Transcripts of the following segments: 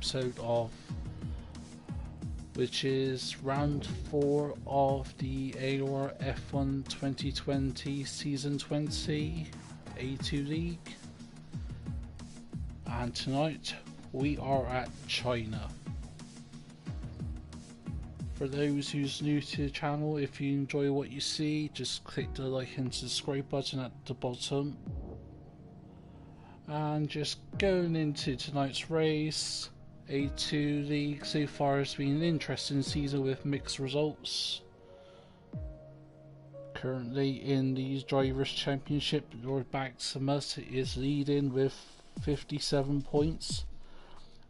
episode of, which is round 4 of the AOR F1 2020 Season 20 A2 League. And tonight we are at China. For those who's new to the channel, if you enjoy what you see, just click the like and subscribe button at the bottom. And just going into tonight's race, A2 League so far has been an interesting season with mixed results. Currently in the Drivers' Championship, Lord Maximus is leading with 57 points.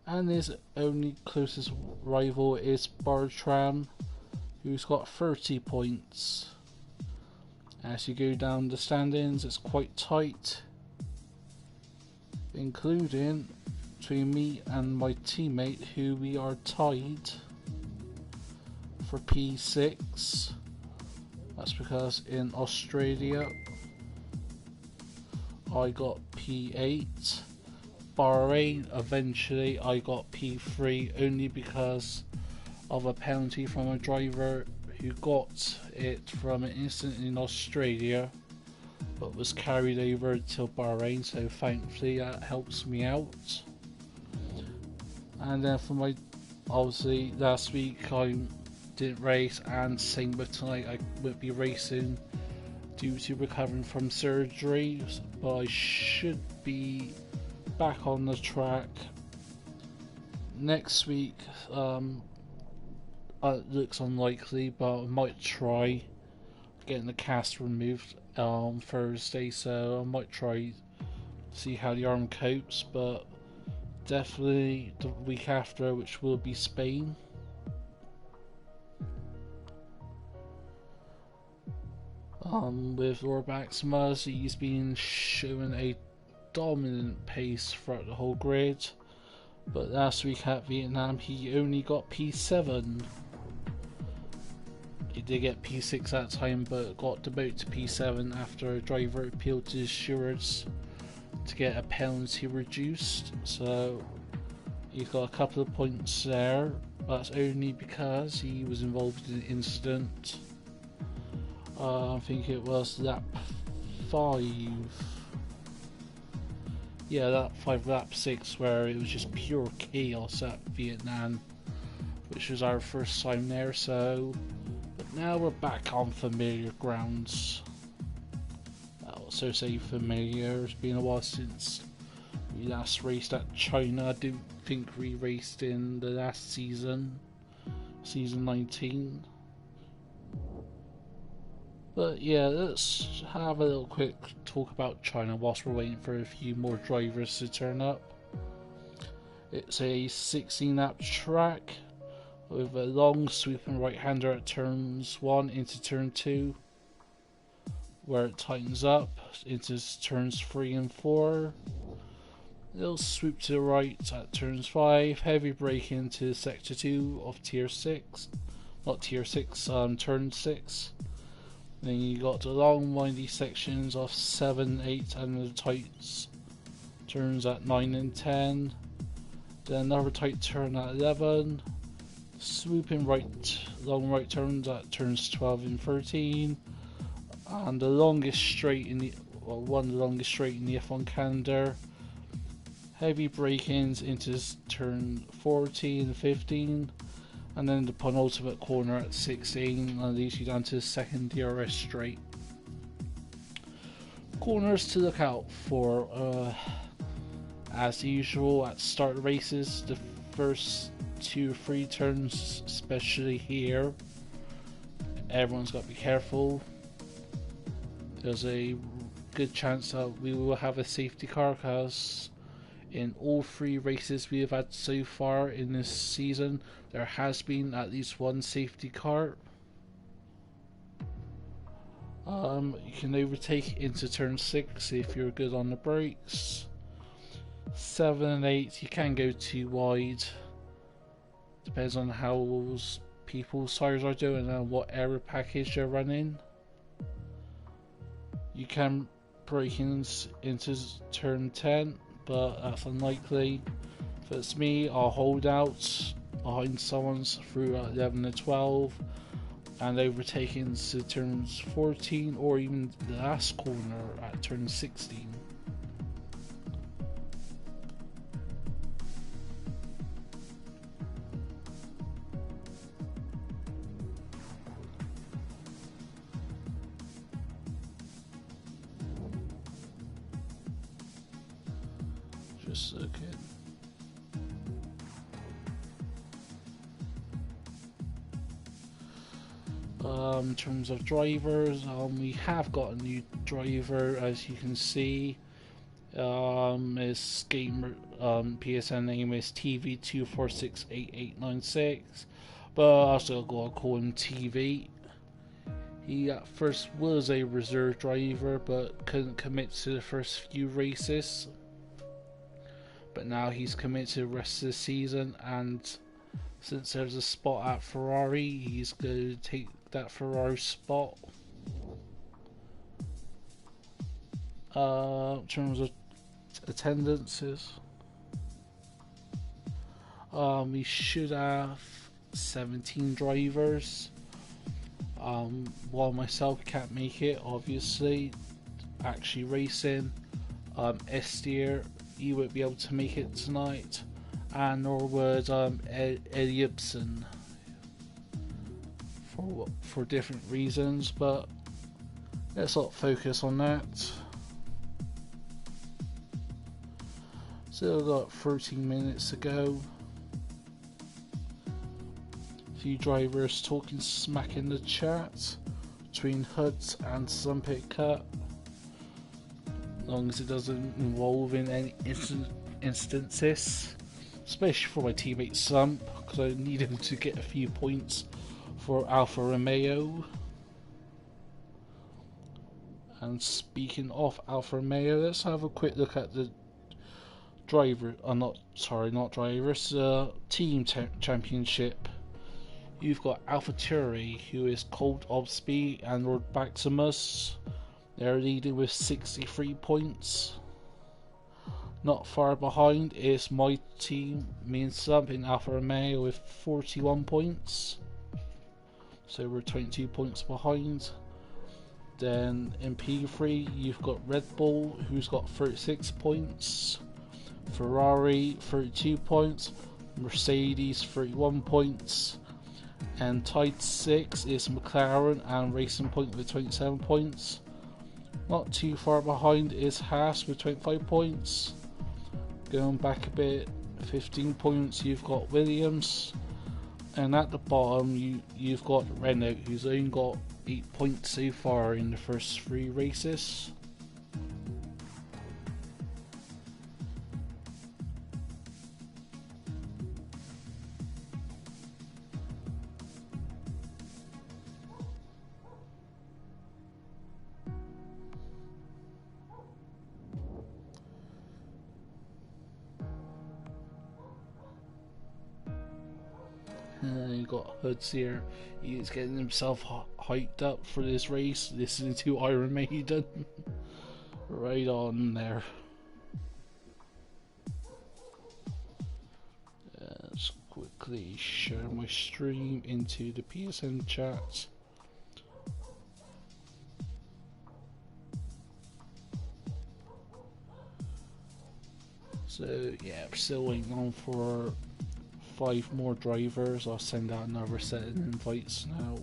And his only closest rival is Bartram, who's got 30 points. As you go down the standings, it's quite tight, including between me and my teammate, who we are tied for P6. That's because in Australia I got P8. Bahrain, eventually I got P3 only because of a penalty from a driver who got it from an incident in Australia but was carried over to Bahrain, so thankfully that helps me out. And then for my, obviously last week I didn't race, and same with tonight, I won't be racing due to recovering from surgery, but I should be back on the track next week. It looks unlikely, but I might try getting the cast removed on Thursday, so I might try see how the arm copes, but definitely the week after, which will be Spain. With Lord Maximus, he's been showing a dominant pace throughout the whole grid, but last week at Vietnam he only got P7. He did get P6 that time, but got demoted to P7 after a driver appealed to his stewards to get a penalty reduced, so he's got a couple of points there. That's only because he was involved in an incident. I think it was lap 5. Yeah, lap 6, where it was just pure chaos at Vietnam, which was our first time there. So, but now we're back on familiar grounds. I also say familiar. It's been a while since we last raced at China. I don't think we raced in the last season, season 19. But yeah, let's have a little quick talk about China whilst we're waiting for a few more drivers to turn up. It's a 16 lap track with a long sweeping right hander at turns 1 into turn 2, where it tightens up into turns 3 and 4. Little swoop to the right at turns 5, heavy brake into sector 2 of tier 6, not tier 6, turn 6. Then you got the long windy sections of 7, 8 and the tight turns at 9 and 10. Then another tight turn at 11. Swooping right, long right turns at turns 12 and 13. And the longest straight in the, well, one of the longest straight in the F1 calendar. Heavy break-ins into turn 14 and 15. And then the penultimate corner at 16 and leads you down to the second DRS straight. Corners to look out for, as usual at start races, the first 2 or 3 turns, especially here, everyone's got to be careful. There's a good chance that we will have a safety car, because in all 3 races we have had so far in this season, there has been at least one safety car. You can overtake into turn 6 if you're good on the brakes. 7 and 8 you can go too wide. Depends on how people's tires are doing and what aero package they're running. You can brake into turn 10, but that's unlikely. If it's me, I'll hold out behind someone's through 11 to 12 and overtaking to turns 14 or even the last corner at turn 16. Just looking. In terms of drivers, we have got a new driver, as you can see. His game PSN name is TV2468896, but I still gotta call him TV. He at first was a reserve driver, but couldn't commit to the first few races. But now he's committed to the rest of the season, and since there's a spot at Ferrari, he's going to take that Ferrari spot. In terms of attendances, we should have 17 drivers. While myself can't make it, obviously, actually racing. Estier, he won't be able to make it tonight, and nor would Eddie Ibsen for different reasons, but let's not focus on that. Still got 13 minutes to go. A few drivers talking smack in the chat between Hoods and Sumpit Cut. As long as it doesn't involve in any instances, especially for my teammate Sump, because I need him to get a few points for Alfa Romeo. And speaking of Alfa Romeo, let's have a quick look at the driver. Not drivers. Team championship. You've got AlphaTauri, who is Colt of Speed, and Lord Maximus. They're leading with 63 points. Not far behind is my team, me and Sump in Alfa Romeo with 41 points. So we're 22 points behind. Then in P3 you've got Red Bull, who's got 36 points. Ferrari 32 points. Mercedes 31 points. And tied 6 is McLaren and Racing Point with 27 points. Not too far behind is Haas with 25 points. Going back a bit, 15 points, you've got Williams. And at the bottom, you've got Renault, who's only got 8 points so far in the first 3 races. You got Hoods here. He's getting himself hyped up for this race, listening to Iron Maiden. Right on there. Let's quickly share my stream into the PSN chat. So yeah, we're still waiting on for 5 more drivers. I'll send out another set of invites now.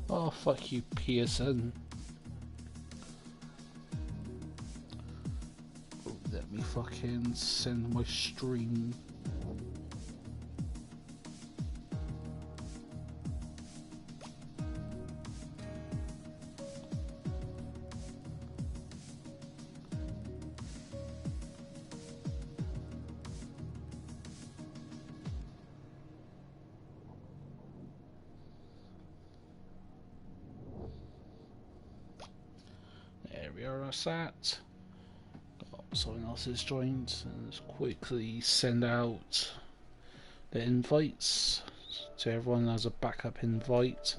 Oh, fuck you, PSN. Let me fucking send my stream. There we are, that's that. Got someone else has joined, and just quickly send out the invites to everyone as a backup invite.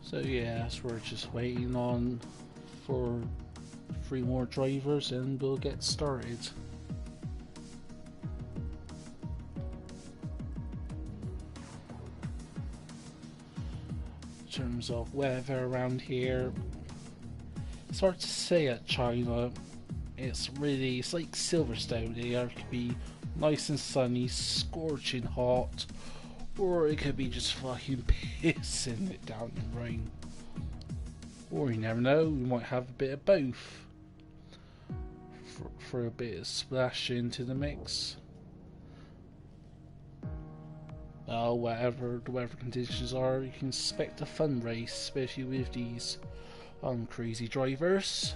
So yes, we're just waiting on for 3 more drivers and we'll get started. In terms of weather around here, it's hard to say at China. It's like Silverstone. The air could be nice and sunny, scorching hot, or it could be just fucking pissing it down in rain. Or you never know, we might have a bit of both for a bit of splash into the mix. Whatever the weather conditions are, you can expect a fun race, especially with these crazy drivers.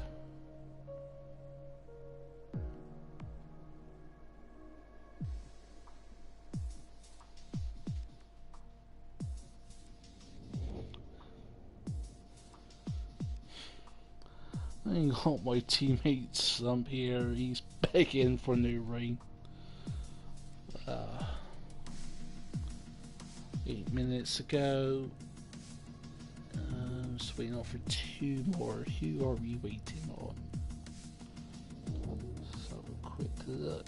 I got my teammate Slump here, he's begging for new rain. 8 minutes ago. Just waiting on for 2 more. Who are we waiting on? Let's have a quick look.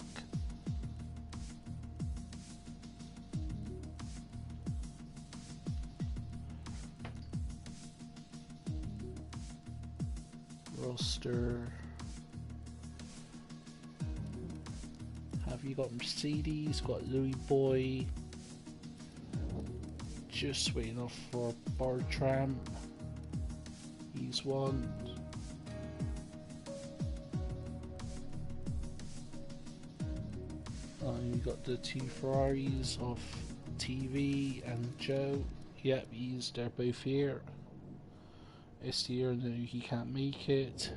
Roster. Have you got Mercedes? Got Louis Boy. Just waiting off for Bartram. He's one. You got the 2 Ferraris of TV and Joe. Yep, they're both here. Estier, no, he can't make it.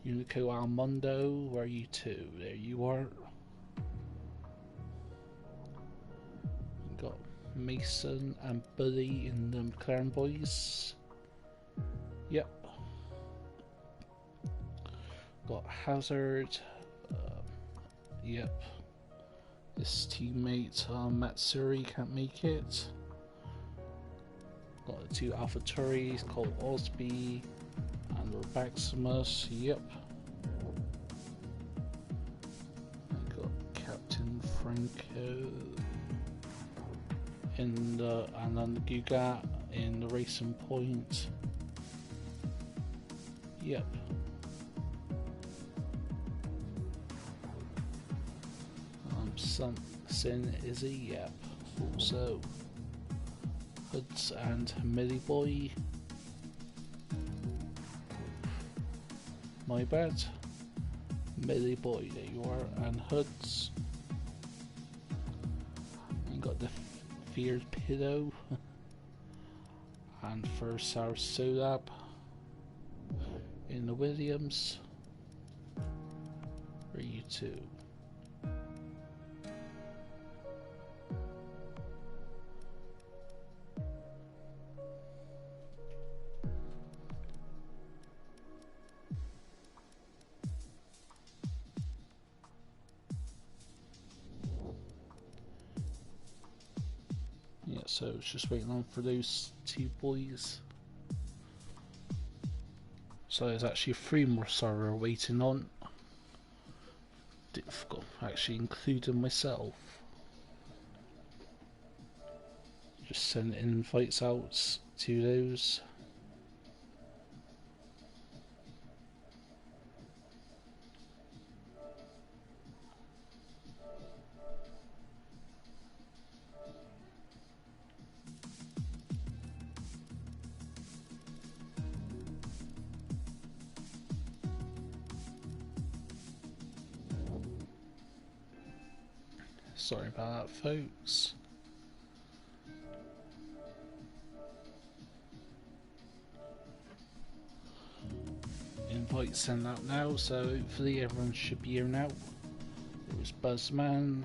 Unico Almundo, where are you two? There you are. Got Mason and Buddy in the McLaren boys. Yep. Got Hazard. Yep. His teammate Matsuri can't make it. Got the 2 AlphaTauris called Osby and Maximus. Yep. I got Captain Franco in the and then the Gugat in the Racing Point. Yep. Sin is a yep. Also Hoods and Millie Boy. My bad. Millie Boy, there you are, and Hoods. You got the Feared Pillow and first our Solab in the Williams. Where are you two? So it's just waiting on for those 2 boys. So there's actually 3 more we're waiting on. Difficult, actually including myself. Just send invites out to those. Sorry about that, folks. invite sent out now, so hopefully everyone should be here now. It was Buzzman.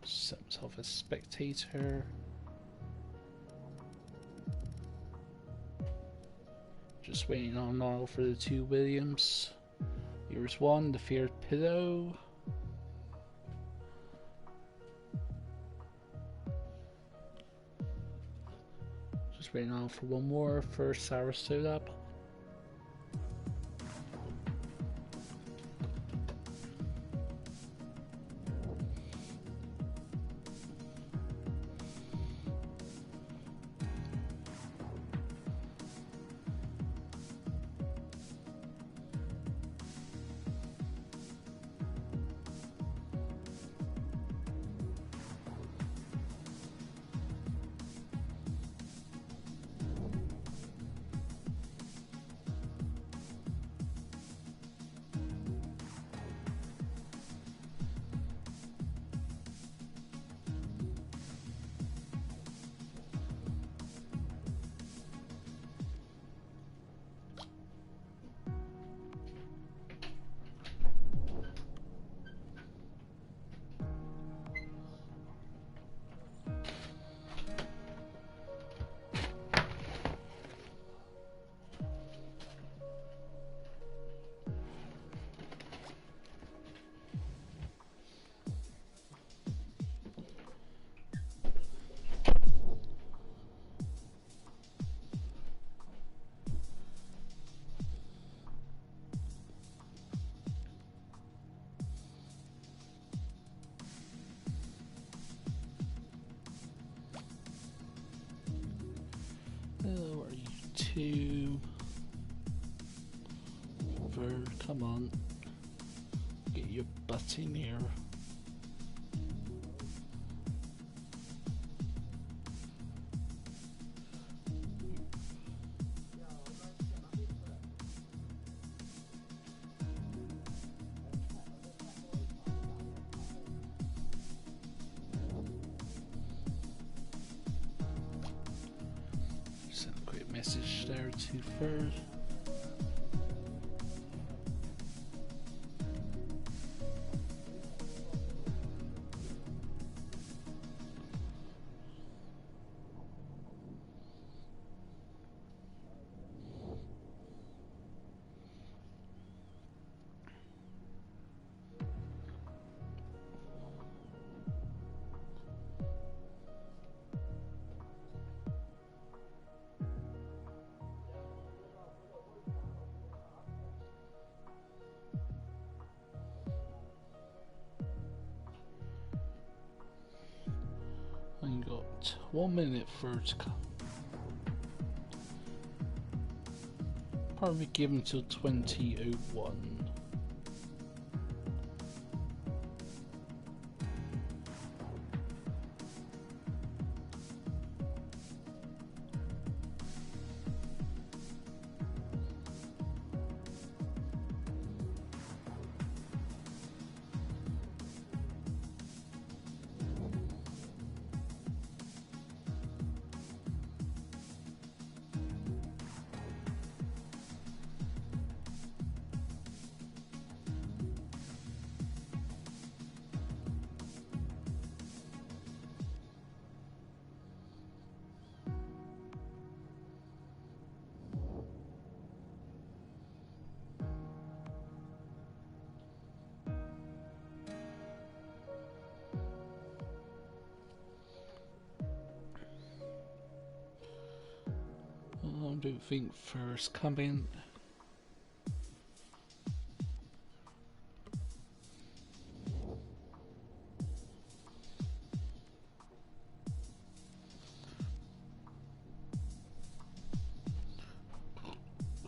Set myself as spectator. Just waiting on now for the two Williams. Here's one, the feared pillow. Just waiting on for one more for Sarasota. Where are you two? Come on. Get your butt in here. Send a quick message there to Ferd. I got 1 minute for it to come. Probably give him till 20:01. I don't think first coming.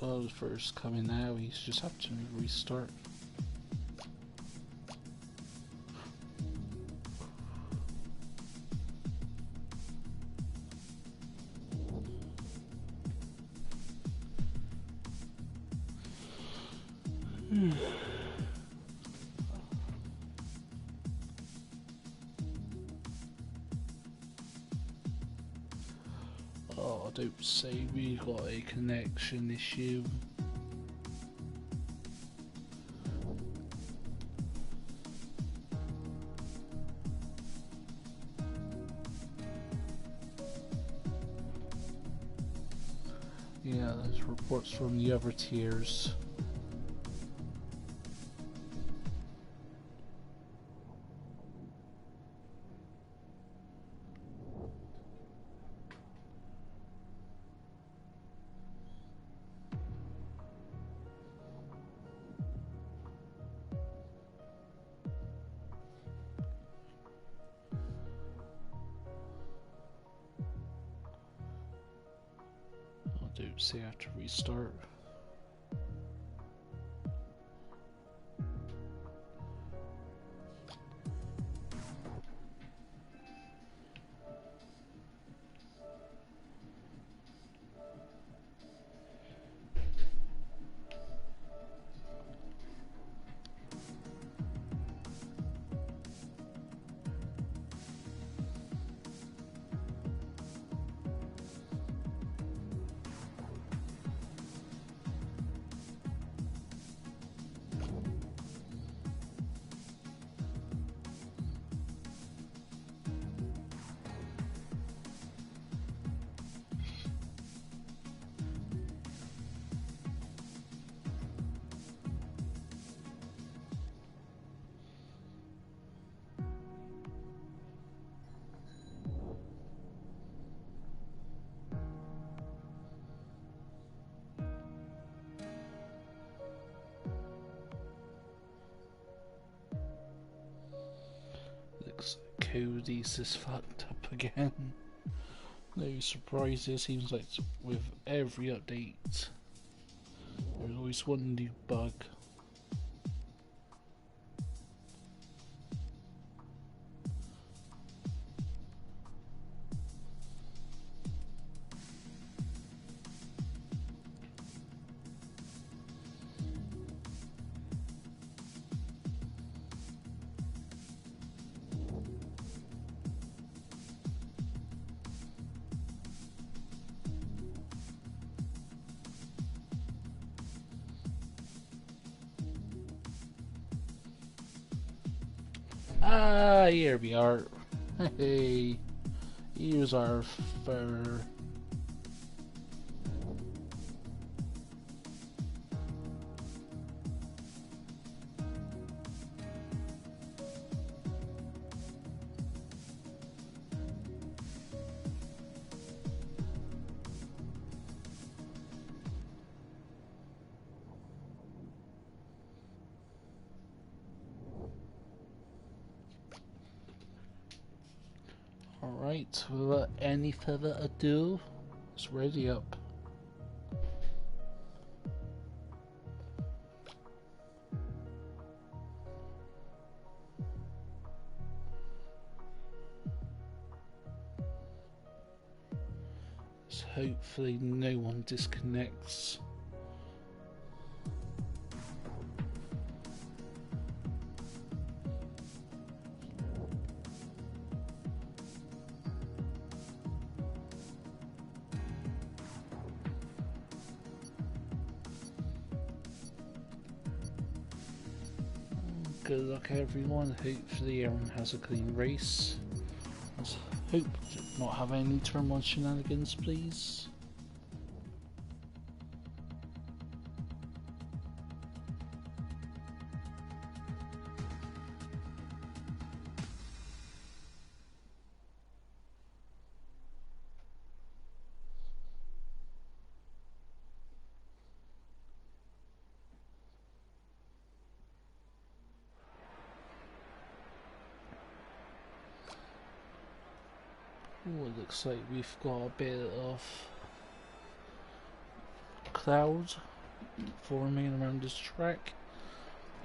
Well, first coming now, he's just have to restart. Oh, don't say we got a connection issue. Yeah, there's reports from the other tiers. Oh, don't say I have to restart. Looks like Cody's is fucked up again. No surprises, seems like with every update there's always one new bug. Ah, here we are. Hey, here's our fur. Alright, without any further ado, it's ready up. So hopefully no one disconnects. Good luck everyone, hopefully everyone has a clean race. Let's hope to not have any turmoil shenanigans, please. Oh, it looks like we've got a bit of cloud forming around this track.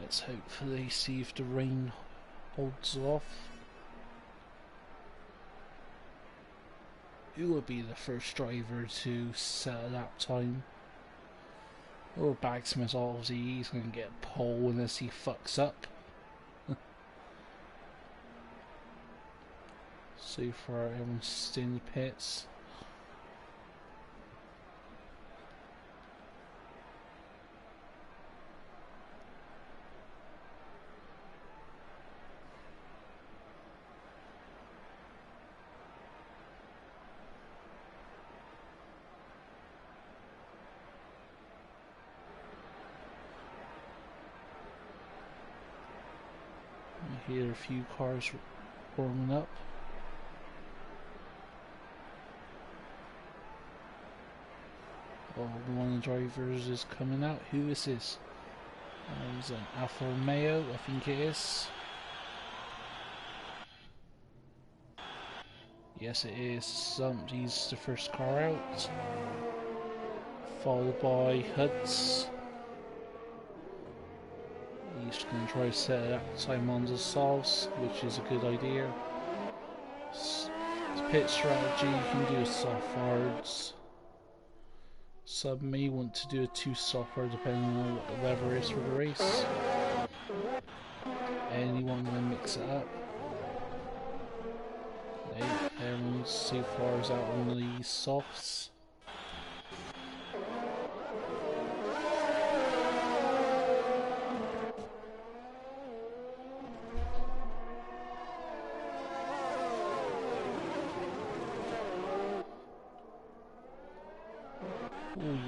Let's hopefully see if the rain holds off. Who will be the first driver to set a lap time? Oh, Bagsmith, obviously he's going to get pole unless he fucks up. So far everyone's still in the pits. Here, a few cars warming up. Oh, one of the drivers is coming out. Who is this? It's an Alfa Romeo, I think it is. Yes, it is. He's the first car out, followed by Huds. He's going to try to set that time on the sauce, which is a good idea. Pit strategy, you can do soft hards. Some may want to do a 2 soft hard depending on what the weather is for the race. Anyone going to mix it up? No, everyone so far is out on the softs.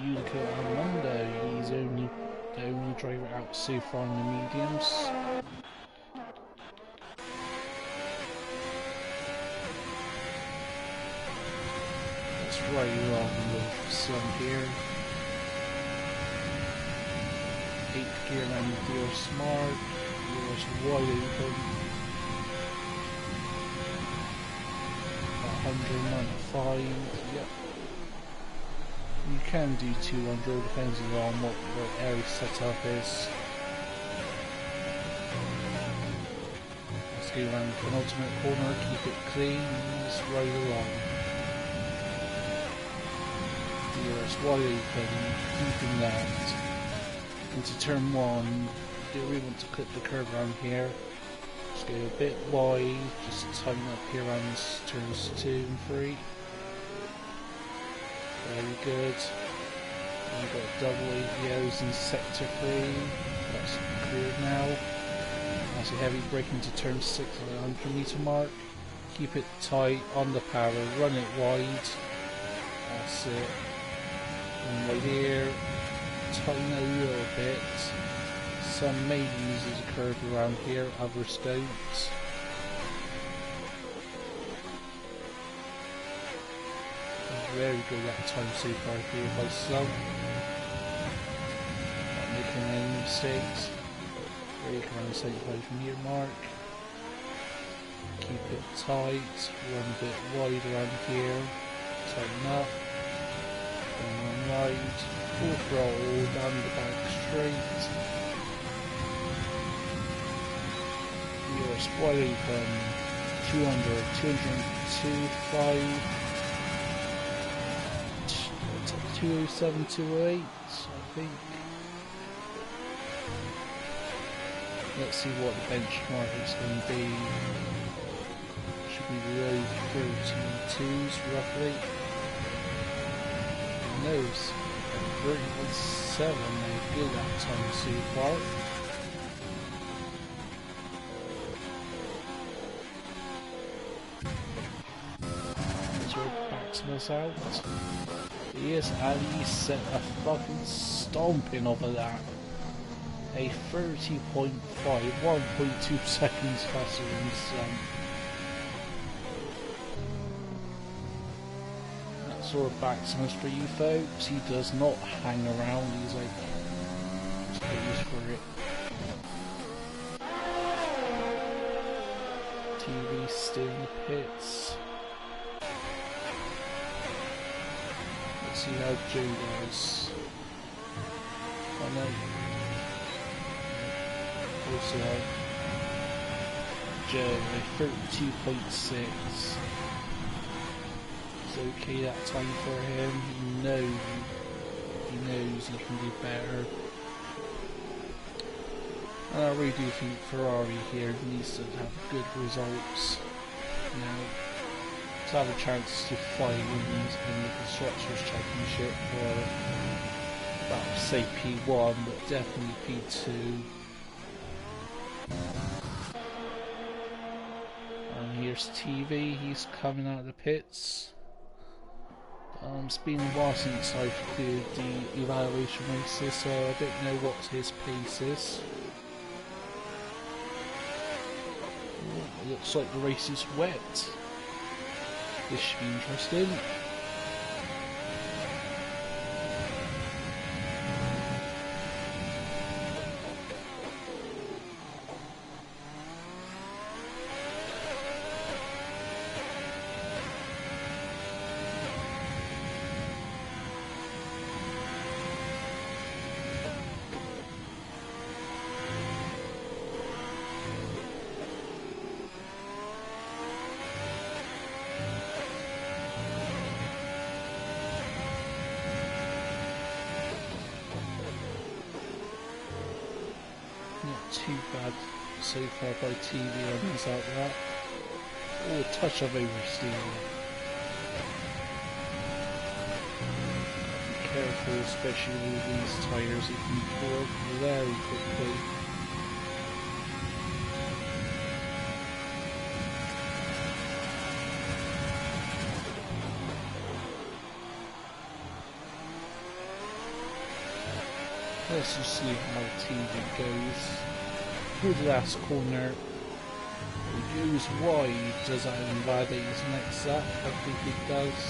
Yulico Armando, he's the only driver out so far in the mediums. Let's right along with some here. 8th gear around the deal smart. Yours wide open. 195, yep. You can do 200 depending on what the area setup is. Let's go around the penultimate corner, keep it clean, and just ride along. DRS wide open, keeping that. Into turn 1, do we want to clip the curve around here? Just go a bit wide, just tighten up here around turns 2 and 3. Very good. And we've got double AVOs in sector 3. That's cleared now. As a heavy brake into turn 6 at the 100 meter mark. Keep it tight on the power, run it wide. That's it. And right here, tighten a little bit. Some may use as a curve around here, others don't. Very good that time so far here by some. Not making any mistakes. Brake around the 75 meter mark. Keep it tight, run a bit wide around here. Tighten up. Run wide. Full throttle down the back straight. DRS wide open. 200, 202, 5. 207, 208, I think. Let's see what the benchmark is going to be. Should be low 32s roughly. No, 31.7, they're good that time so far. Let's work Maximus out. Yes, and he set a fucking stomping off of that. A 30.5, 1.2 seconds faster than some. That's sort of Maximus for you folks. He does not hang around, he's like, let's get used for it. TV still in the pits. See how Joe does. I know. Also, Joe, 32.6. It's okay that time for him. He knows he can do better. And I really do think Ferrari here needs to have good results now. To have a chance to fight in the Constructors' Championship for, well, say P1, but definitely P2. And here's TV, he's coming out of the pits. It's been a while since I've did the evaluation races, so I don't know what his pace is. It looks like the race is wet. This should be interesting. Not too bad so far by TV on things like that. Oh, a touch of oversteer. Be careful, especially with these tyres, it can pour very quickly. Let's just see how TV goes. Through the last corner, it goes wide. Does that invalidate his next lap? I think it does.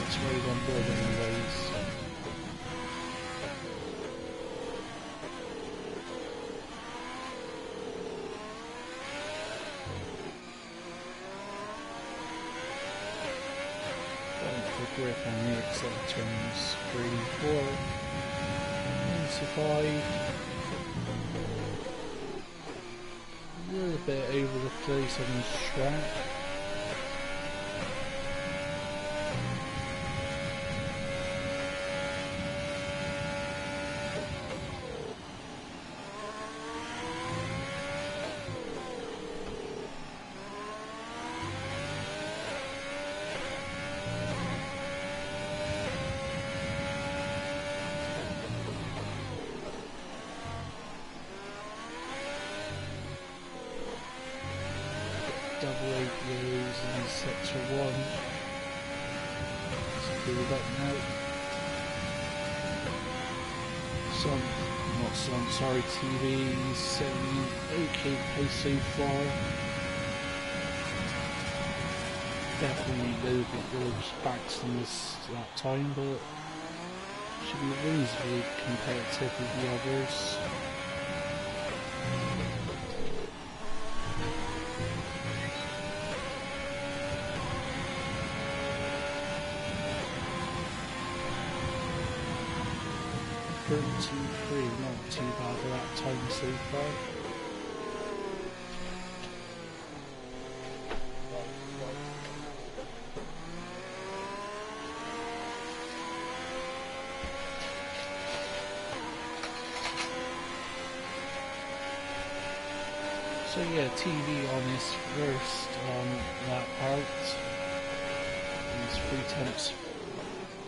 It's right on board anyways. Grip on the exit turns 3, 4, into 5. A little bit over the place on this track. Double APOs in sector 1. Let's build up now. Sorry TV, setting okay pace so far. Definitely a little bit goes back to that time, but should be reasonably competitive with the others. Not too bad for that time so far. So yeah, TV on his first lap out. He's 3 tenths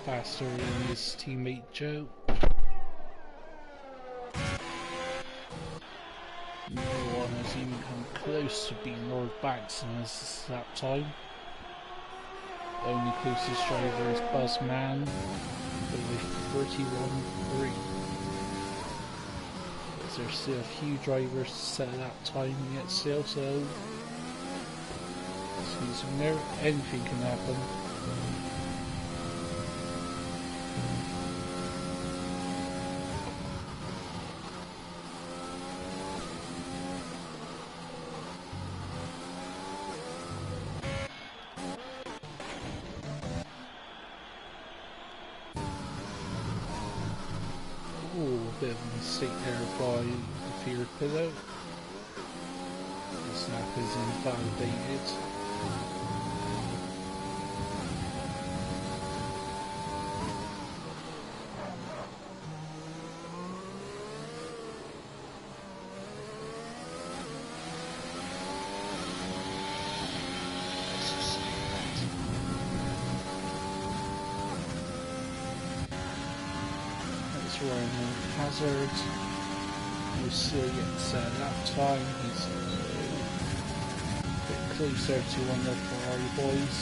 faster than his teammate Joe. No one has even come close to beating Lord Banks in his lap time. Only closest driver is Buzzman with 31.3. There's still a few drivers to set that time yet still, so anything can happen. Bit of a mistake there by the feared pillow. The snap is invalidated. Roman Hazard, who's still yet to set that time. He's a bit closer to one of the Ferrari boys.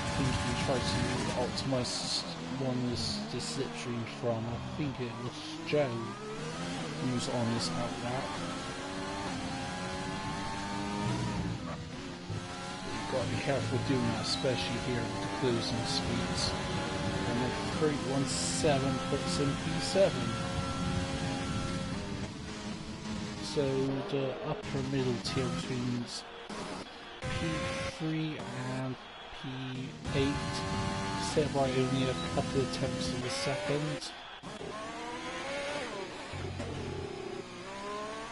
I think he tried to optimise one of the slipstream from, I think it was Joe. who's on this outlap. You've got to be careful doing that, especially here with the closing speeds. And the 317 puts in P7. So the upper middle tier between P3 and P8 set by only a couple of tenths of a second.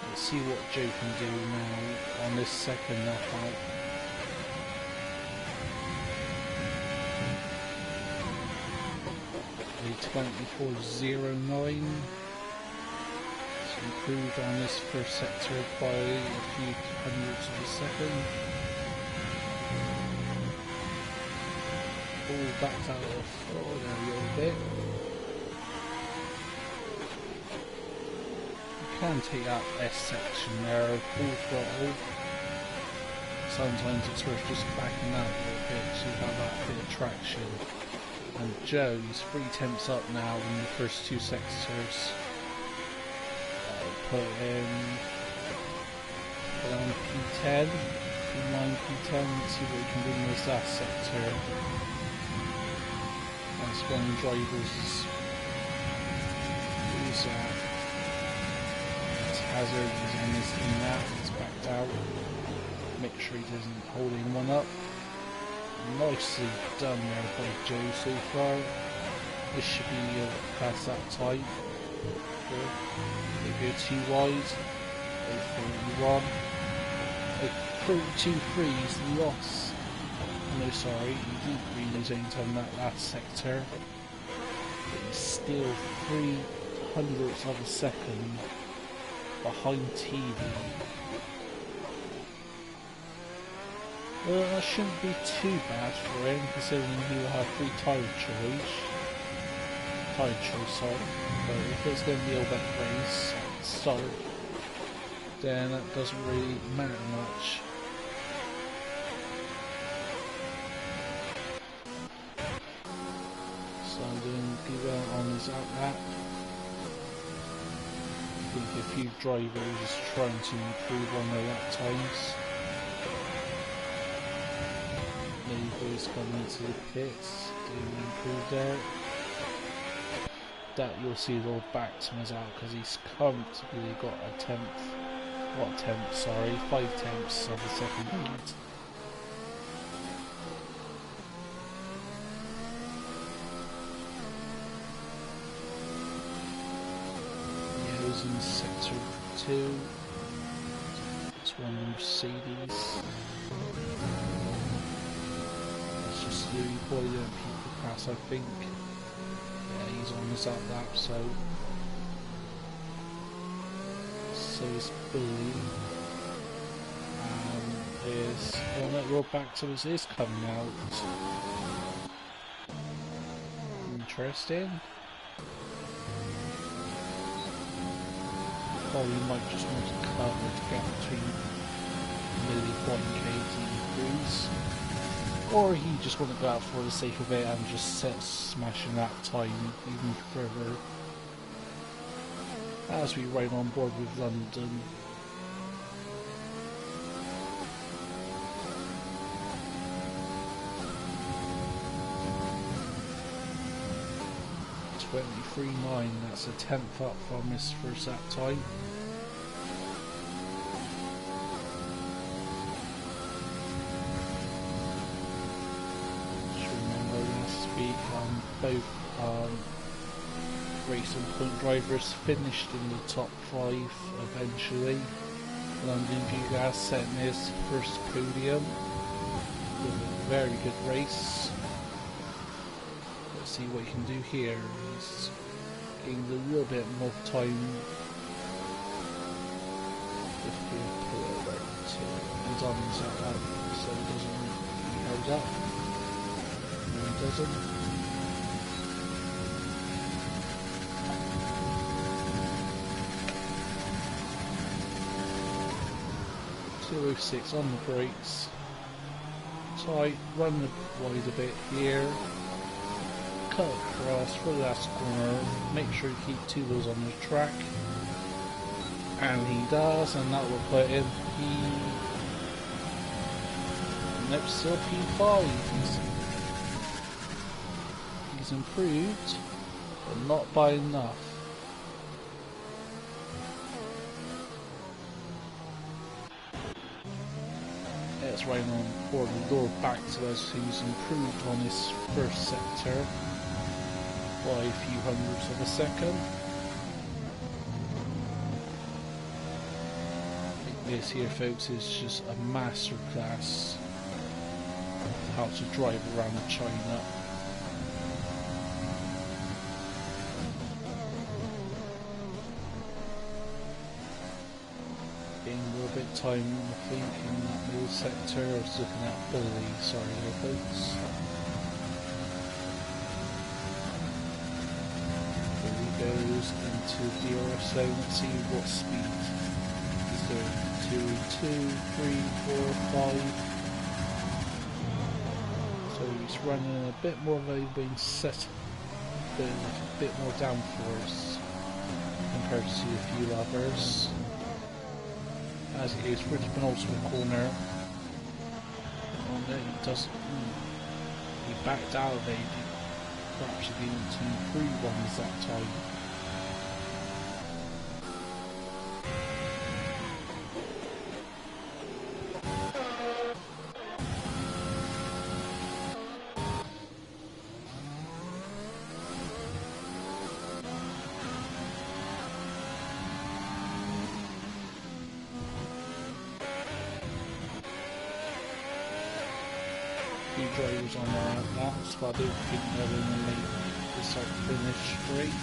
Let's see what Joe can do now on this second knockout. A 24.09. Improved on this first sector by a few hundredths of a second. All backed out of forward a little bit. You can take that S section there, full throttle. Sometimes it's worth just backing out a little bit so you have that bit of traction. And Joe's 3 tenths up now in the first 2 sectors. Put on P10, P9, P10, let's see what we can do in this last sector. That's when drivers use hazard, he's on this in that, he's backed out. Make sure he doesn't hold anyone up. Nicely done there by Joe so far. This should be past that time. They go too wide. 41. 32 freeze loss. No, sorry, he didn't really lose any time in that last sector. But he's still 300ths of a second behind TV. Well, that shouldn't be too bad for him, considering he will have 3 tyre choice. But if it's going to be a wet race at the start, then that doesn't really matter much. So I'm doing good on his outlap. I think a few drivers trying to improve on their lap times. Boys coming into the pits, doing improve there. That you'll see they'll back to his out because he's comfortably got a tenth, what tenth, sorry, 5 tenths of a second lead. Yeah, he was in sector 2. It's one Mercedes. It's just the boy that people pass, I think. Yeah, he's on his outlap, so is Billy. Is Road back to us is coming out. Interesting. Probably might just want to cover the gap between Lily White and Cruz. Or he just want to go out for the sake of it and just smashing that time even further. As we ride on board with London. .23.9, that's a 10th up from his first lap time. Just remember last week both Racing Point drivers finished in the top 5 eventually. London Bugas setting his first podium with a very good race. Let's see what he can do here. He's gained a little bit more time. He's on his outlap, so he doesn't hold up. No, he doesn't. 206 on the brakes. Tight, run the wide a bit here. Cut across for the last corner. Make sure you keep 2 wheels on the track. And he does, and that will put him Nope, still P5. He's improved, but not by enough. It's right on board the door back to us. He's improved on his first sector by a few hundredths of a second. This here, folks, is just a masterclass of how to drive around China. Getting a little bit of time, I think, in that middle sector. I was looking at Billy, sorry there, folks. Here he goes into the AOR zone. Let's see what speed he's doing. 2, 2, 3, 4, 5. So he's running a bit more of a wing set, a bit more downforce compared to a few others. As it is for the penultimate corner. Oh no, he doesn't. He backed out of it. But actually didn't improve on his that time. Drivers on there at that, so I don't think they're going to make the start finish straight.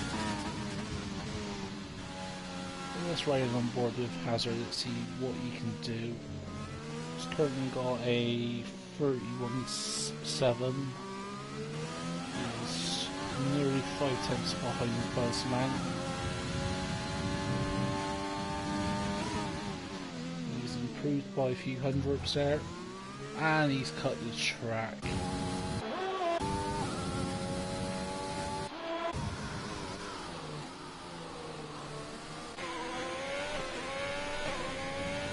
Let's ride on board with Hazard, let's see what he can do. He's currently got a 31.7. He's nearly 5 tenths behind the first man. He's improved by a few hundredths there. And he's cut the track.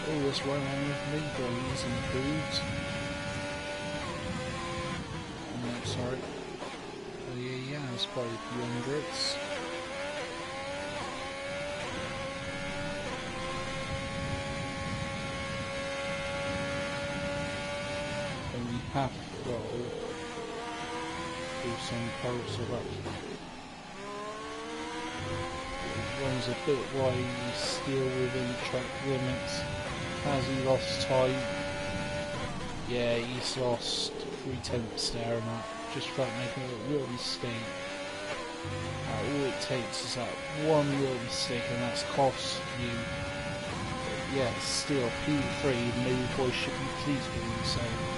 Oh, that's right on with me, but he's improved. No, sorry. Oh yeah, it's by a few hundredths. Half throttle through some parts of that. It runs a bit wide, he's still within track limits. Has he lost time? Yeah, he's lost 3 tenths there and that. Just felt making a real mistake. All it takes is that one real mistake and that's cost you. But yeah, still P3, maybe boys should be pleased with himself.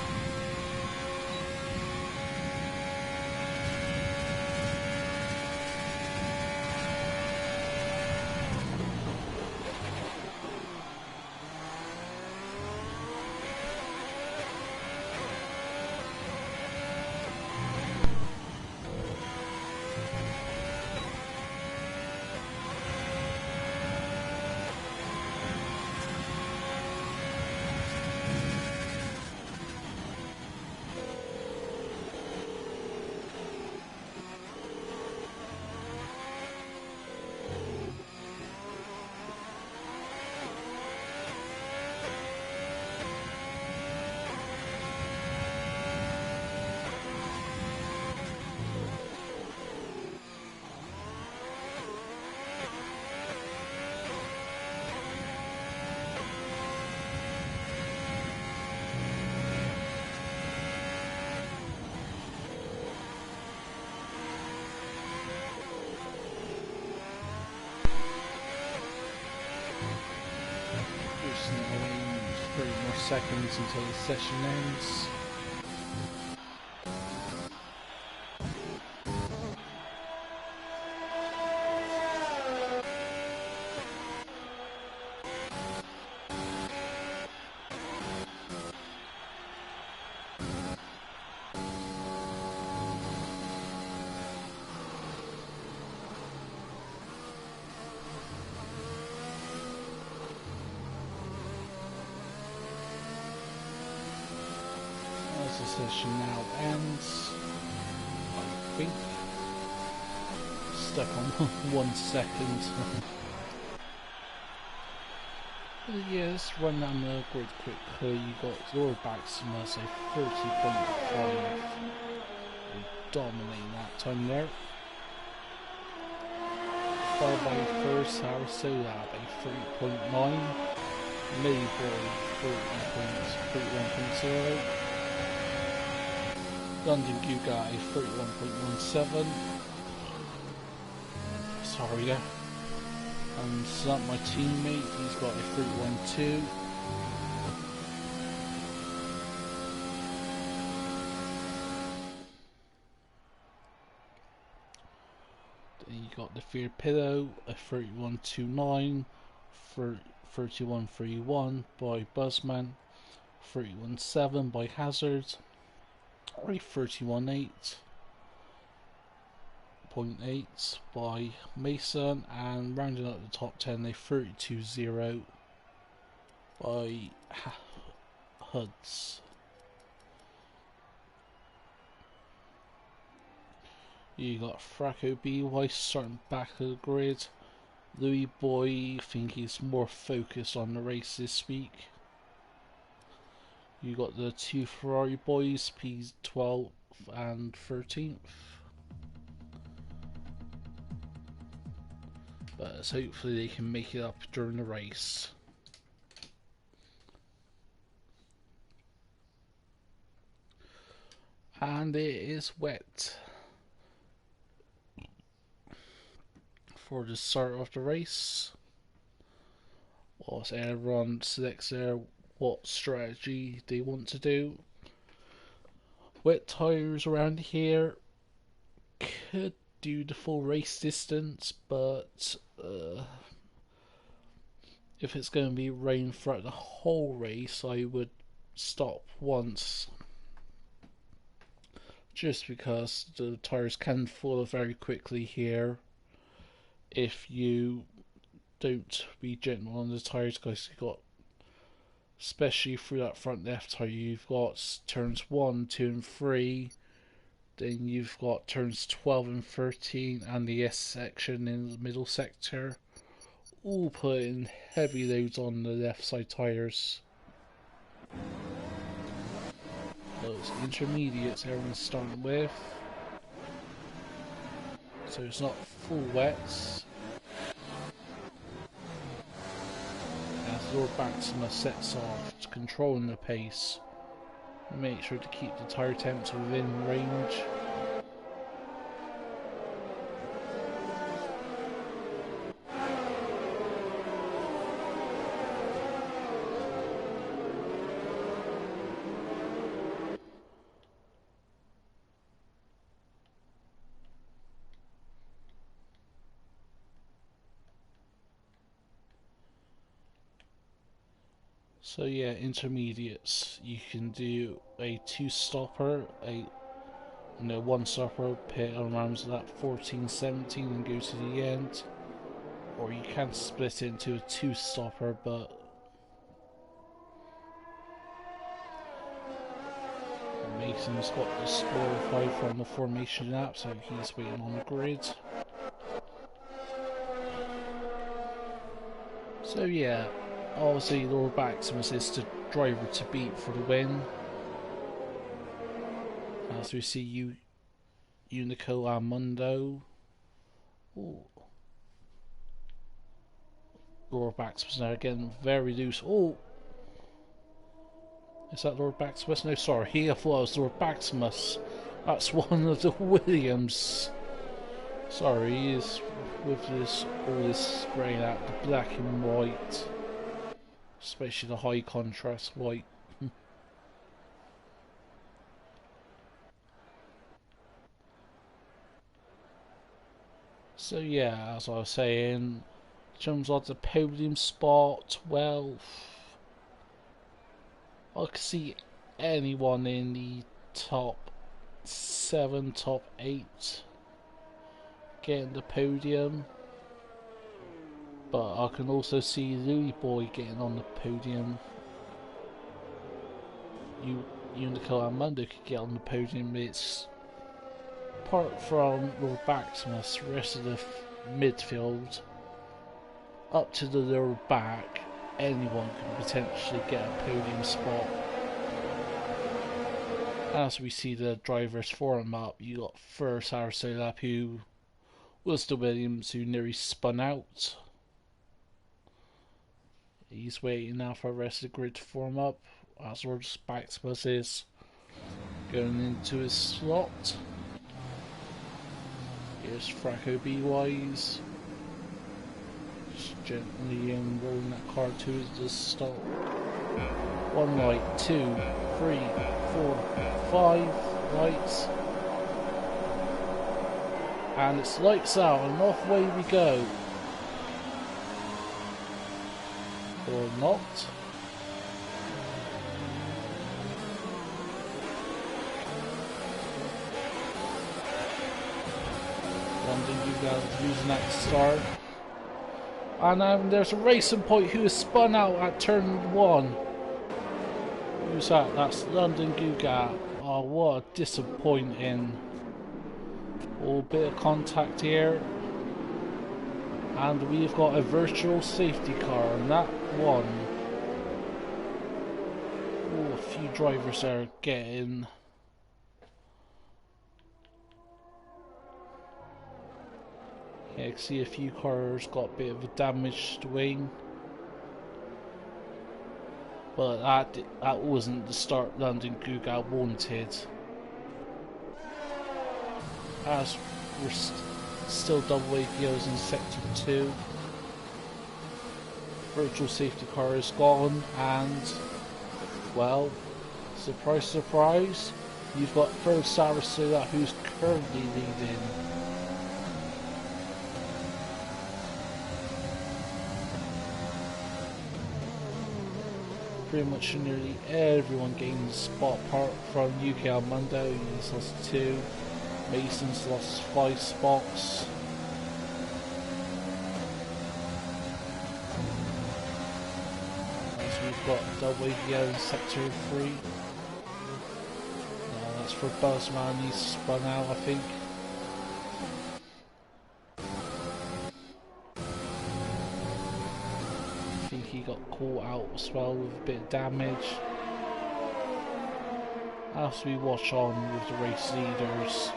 Seconds until the session ends. as the session now ends, I think. Stuck on 1 second. But yeah, let's run down the grid quickly. You got Lord Maximus, a 30.5. Dominating that time there. Followed by first Sarasota at a 3.9. Mayboy 31.0. London Guga a 31.17. Sorry there. And so that's my teammate, he's got a 3.12. Then you got the Fear Pillow, a 31.29, for 31.31 by Buzzman, 31.7 by Hazard, a 31.8 by Mason, and rounding out the top 10, a 32.0 by Huds. You got Fracco BY starting back of the grid. Louis Boy, I think he's more focused on the race this week. You got the two Ferrari boys, P12 and 13th. But hopefully they can make it up during the race. And it is wet for the start of the race. Whilst everyone selects their what strategy they want to do. Wet tyres around here could do the full race distance, but if it's going to be rain throughout the whole race, I would stop once, just because the tyres can fall very quickly here if you don't be gentle on the tyres, because you've got, especially through that front left tyre, you've got turns 1, 2 and 3, then you've got turns 12 and 13 and the S section in the middle sector, all putting heavy loads on the left side tyres. Those intermediates everyone's starting with, so it's not full wets. As Lord Maximus sets off, controlling the pace, make sure to keep the tyre temps within range. So yeah, intermediates, you can do a 2-stopper, a one stopper, pit around that 14-17 and go to the end, or you can split it into a 2-stopper, but Mason's got the score 5 from the formation app, so he's waiting on the grid. So yeah, obviously Lord Maximus is the driver to beat for the win. As we see Unico and Mundo. Ooh. Lord Maximus now again very loose. Oh, is that Lord Maximus? No, sorry, I thought it was Lord Maximus. That's one of the Williams. Sorry, he is with all this spraying out the black and white, especially the high contrast white. So yeah, as I was saying, in terms of the podium spot, well, I could see anyone in the top 7, top 8 getting the podium, but I can also see Louis Boy getting on the podium. Unico and Mundo could get on the podium. It's apart from Lord Maximus, the rest of the midfield, up to the lower back, anyone can potentially get a podium spot. As we see the drivers form up, you got first Arcelap, who was the Williams, who nearly spun out. He's waiting now for the rest of the grid to form up. As Lord Maximus is going into his slot. Here's Franco B-Wise. Just gently rolling that car to the stop. 1 light, 2, 3, 4, 5 lights. And it's lights out and off way we go. Or not. London, you guys losing that start. And there's a racing point who has spun out at turn 1. Who's that? That's London Guga. Oh, what a disappointing. Oh, bit of contact here. And we've got a virtual safety car on that one. Oh, a few drivers are getting. Yeah, I can see a few cars got a bit of a damaged wing. But that wasn't the start London Guga wanted. As we're still double APOs in sector 2. Virtual safety car is gone, and well, surprise surprise, you've got third Sarasota, who's currently leading. Pretty much nearly everyone gained a spot apart from UK Armando. He's lost 2. Mason's lost 5 spots. As we've got double AVO in sector 3. That's for Buzzman, he's spun out, I think. He got caught out as well with a bit of damage. As we watch on with the race leaders,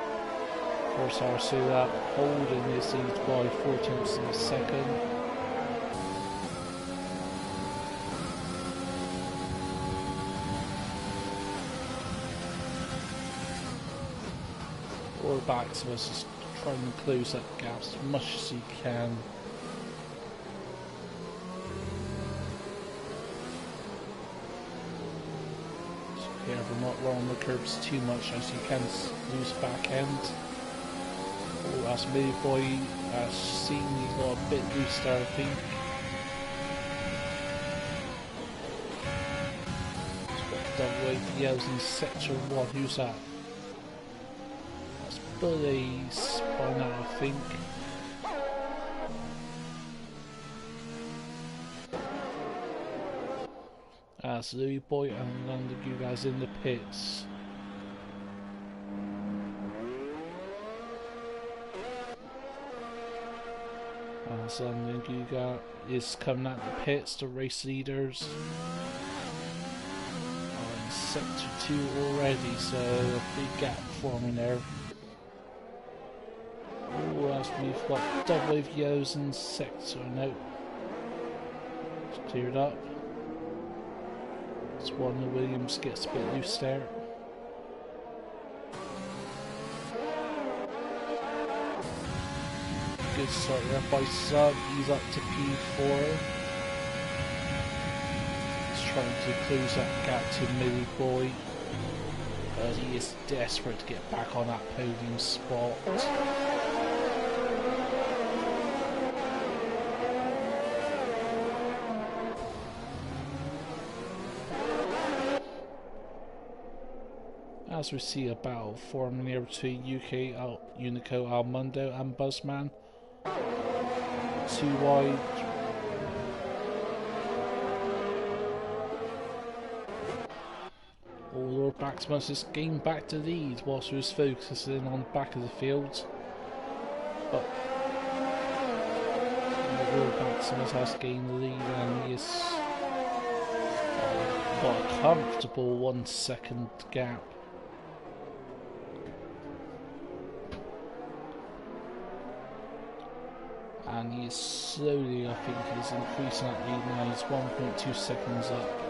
first Arcela holding his lead by 4 tenths of a second. Or back to us, just trying to close that gap as much as he can. Careful not rolling the curbs too much, as you can lose back end. Oh, that's Millie Boy. As seen, he's got a bit loose there, I think. He's got double APLs in sector 1. Who's that? That's Billy spun out, I think. As Louis Boy and London Guga's in the pits. As London Guga is coming out the pits, the race leaders are in sector 2 already, so a big gap forming there. Oh, as we've got double AVOs in sector, no, it's cleared up. Warner Williams gets a bit loose there. Good start there by Sub, he's up to P4. He's trying to close that gap to Millie Boy. He is desperate to get back on that podium spot. As we see a battle forming here between UK Unico Almundo and Buzzman. 2 wide. Oh, Lord Maximus is getting back to lead whilst he was focusing on the back of the field. But Lord Maximus has gained the lead and he has got a comfortable 1 second gap. And he is slowly, I think, he's increasing that lead now. He's 1.2 seconds up.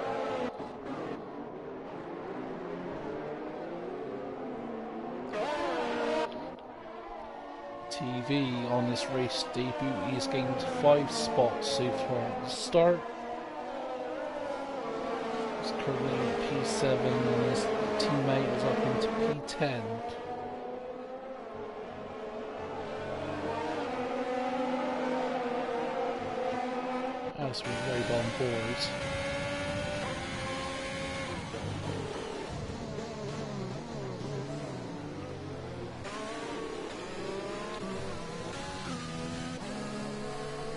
TV on this race debut, he's gained 5 spots so far at the start. He's currently at P7 and his teammate is up into P10. As we ride on board.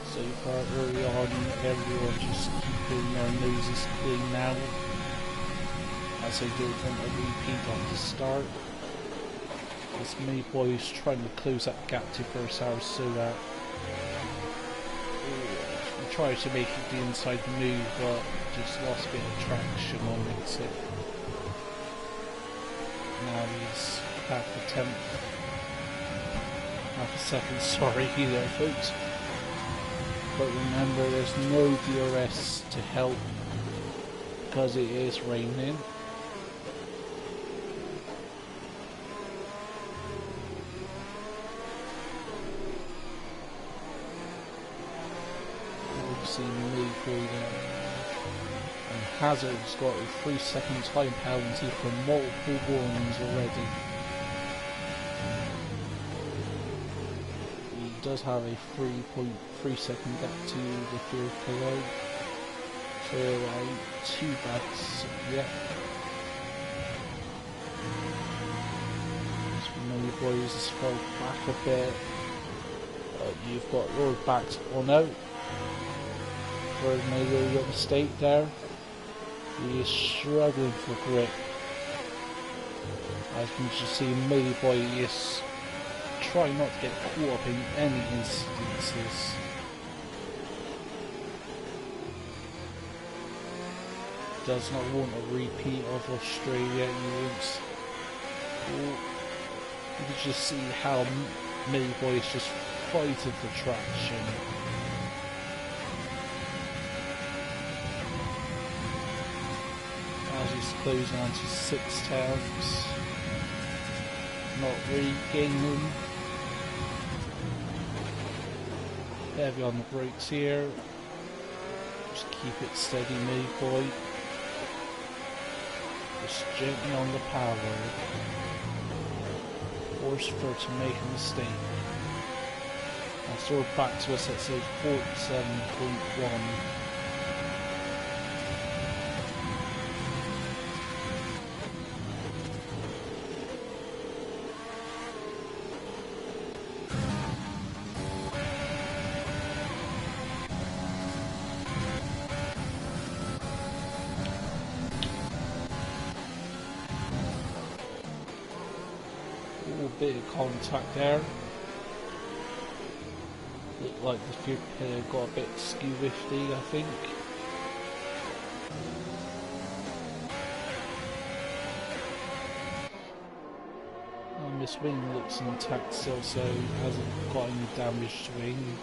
So far early on, everyone just keeping their noses clean now, as they don't want a repeat on the start. As many boys trying to close that gap to first hour so that try to make it the inside move, but just lost a bit of traction on exit. Now he's back for 10th. Half a second, sorry there folks. But remember, there's no DRS to help because it is raining. And Hazard's got a 3 second time penalty for multiple warnings already. He does have a 3.3 second gap to the field below. So ain't too bad yet. Many boys fell back a bit. You've got Lord backed on out. Made a little mistake there. He is struggling for grip. As you can just see, Millie Boy is trying not to get caught up in any instances. Does not want a repeat of Australia. He wants. You can just see how Millie Boy is just fighting for traction. He's closing on to 6 tenths. Not really gaining. Heavy on the brakes here. Just keep it steady, me boy. Just gently on the power. Force for to make a mistake. I'll throw it back to us at say 47.1. Bit of contact there. Looked like the field got a bit skew-wifty, I think. And this wing looks intact still, so hasn't got any damaged wing.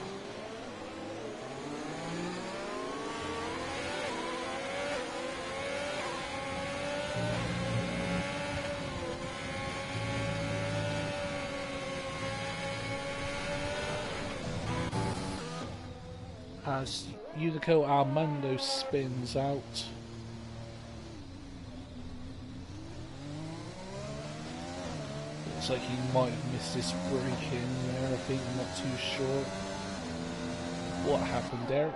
As Unico Armando spins out. Looks like he might have missed this break in there, I think, I'm not too sure what happened there.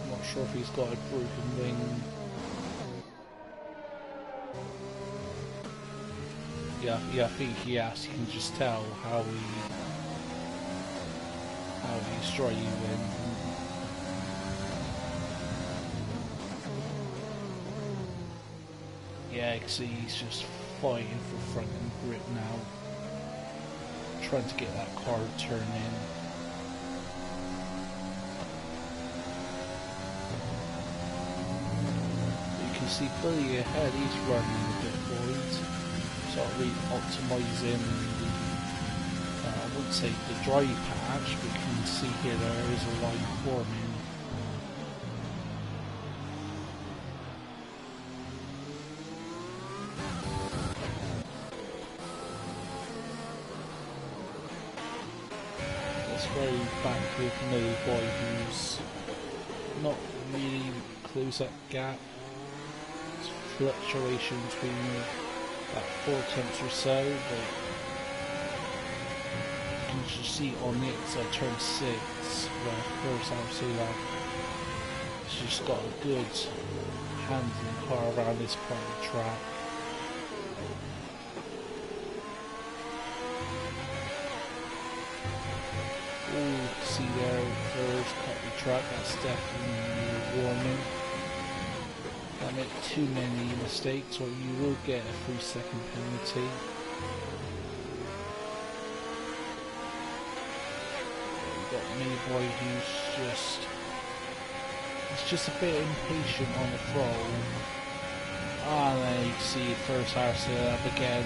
I'm not sure if he's got a broken wing. Yeah, I think he has. You can just tell how he's trying when Yeah, because he's just fighting for front and grip now, trying to get that car to turn in. You can see Billy ahead, he's running a bit wide, sort of really optimising the, I wouldn't say the dry patch, but you can see here there is a line forming. Very back with another boy who's not really close that gap. It's fluctuation between about 4 tenths or so, but you can just see on it as I turn 6, where first I'll see that it's just got a good handling car around this part of the track. See there, first cut the track, that's definitely a warning. Don't make too many mistakes or you will get a 3-second penalty. We've got me boy who's just a bit impatient on the throttle. And then you can see first RC up again,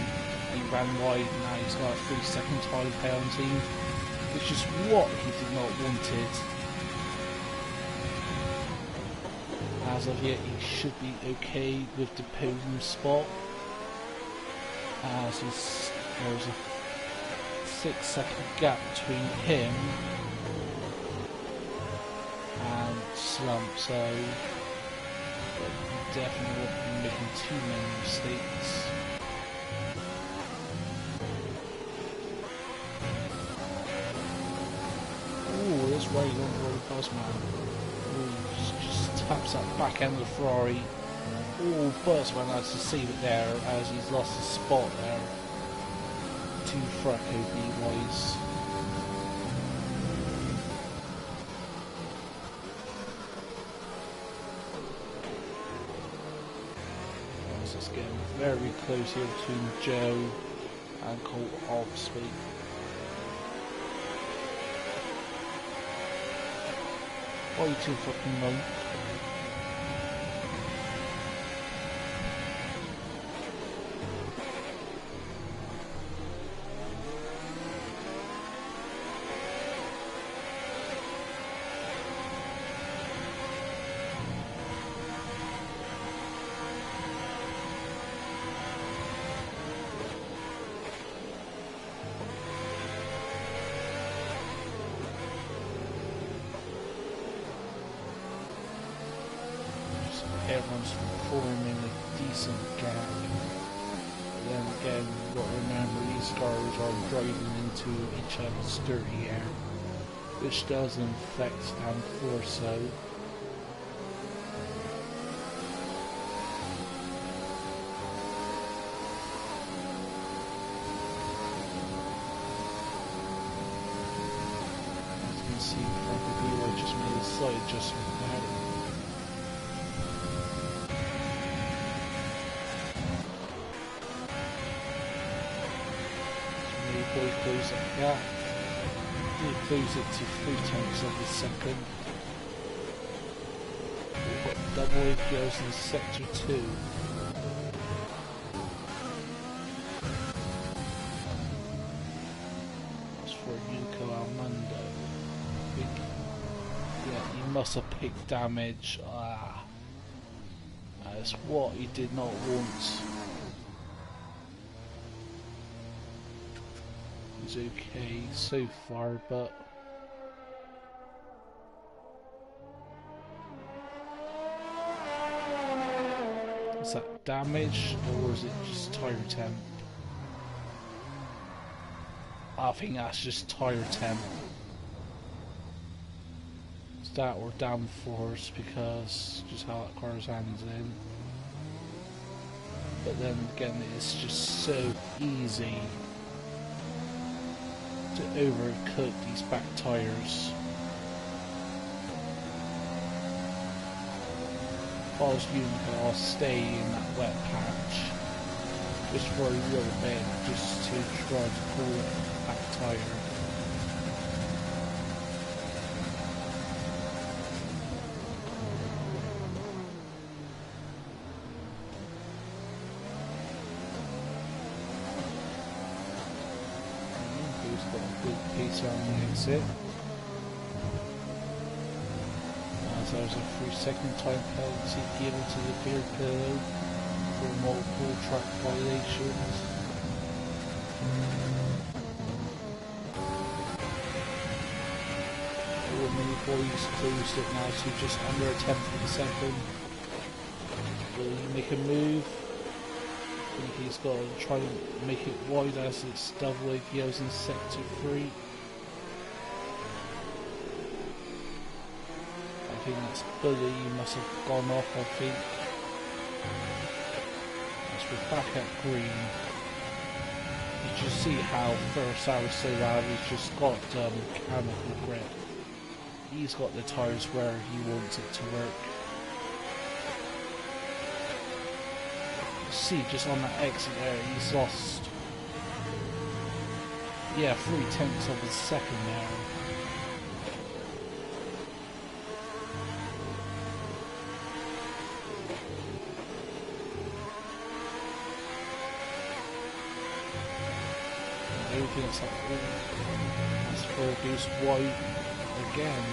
he ran wide, now he's got a 3-second time penalty. Which is what he did not wanted. As of yet, he should be okay with the podium spot. As there's a 6-second gap between him and Slump, so he definitely won't be making too many mistakes. Right on the road Buzzman. Just taps that back end of the Ferrari. Oh, Buzzman has to save it there as he's lost his spot there. Too Fracco B-wise. It's just getting very close here between Joe and Colt Oxley. Why are you too fucking low? Everyone's forming a decent gap. But then again, you've got to remember these cars are driving into each other's dirty air, which doesn't affect downforce, so as you can see, probably I just made a slight adjustment there. Close that gap. You close it to 3 tenths of a second. We've got double APOs in sector 2. That's for Yuko Almundo. Yeah, he must have picked damage. That's what he did not want. Okay so far, but is that damage or is it just tire temp? I think that's just tire temp. It's that or downforce because just how that car's hands in. But then again, it's just so easy to overcook these back tires. If I was you, I'll stay in that wet patch just for a little bit, just to try to cool that tire. He's got a good pace on the exit. As there's a 3-second time penalty given to the clear pillow for multiple track violations. All many boys closed it now to just under a tenth of a second. Will he make a move? I think he's got to try and make it wide as it's double APOs in sector 3. I think that's Bully, he must have gone off, I think. As we're back at green. You just see how first I was so loud, he's just got mechanical grip. He's got the tyres where he wants it to work. See, just on that exit there, he's lost, yeah, 0.3 of a second there. Everything's like, oh, that's Fergus White again.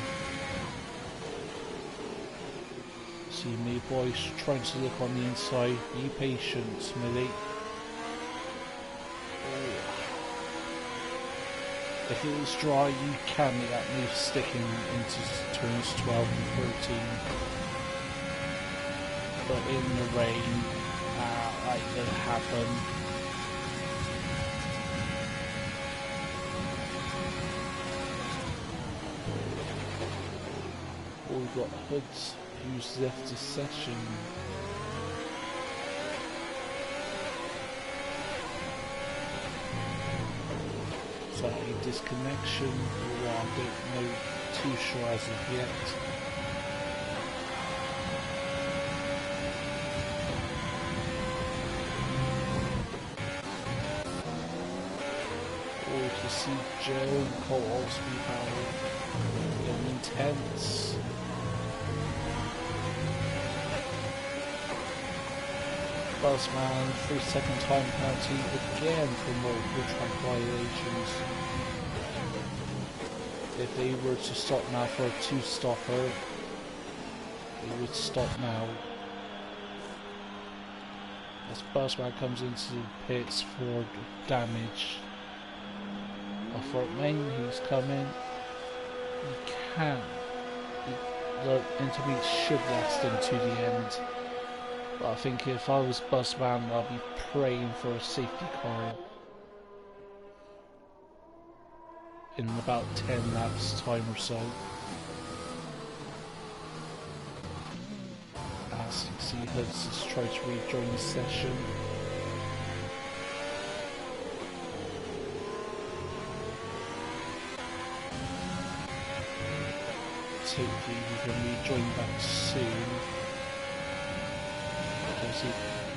See me, boys, trying to look on the inside. Be patient, Millie. Oh. If it was dry, you can make that move sticking into turns 12 and 13. But in the rain, that didn't happen. Oh, we've got Hoods who's left the session. So a disconnection, well, I don't know too sure as of yet. Oh, you can see Joe and Cole Osby power getting intense. Buzzman, 3-second time penalty again for multiple track violations. If they were to stop now for a 2-stopper, they would stop now. As Buzzman comes into the pits for damage. Off right main, he's coming. He can't. The intermediate should last him to the end. But I think if I was Buzzman, I'd be praying for a safety car in about 10 laps time or so. As you can see, Hoods is trying to rejoin the session. Hopefully we can rejoin back soon.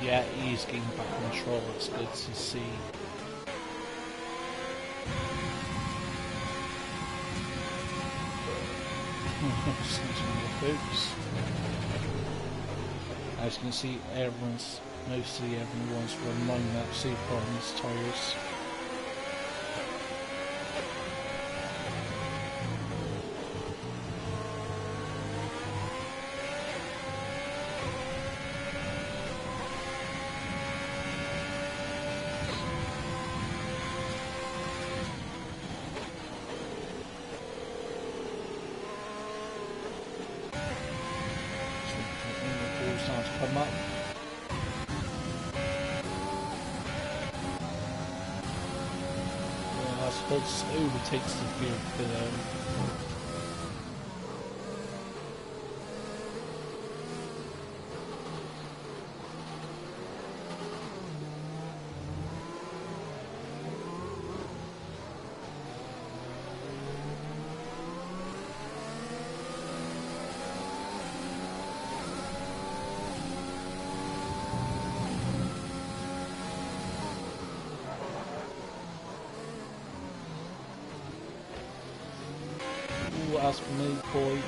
Yeah, he's getting back control, it's good to see. As you can see, mostly everyone's running that super on his tyres. Come up. Yeah, as Hoods overtakes the field below. past me, boy.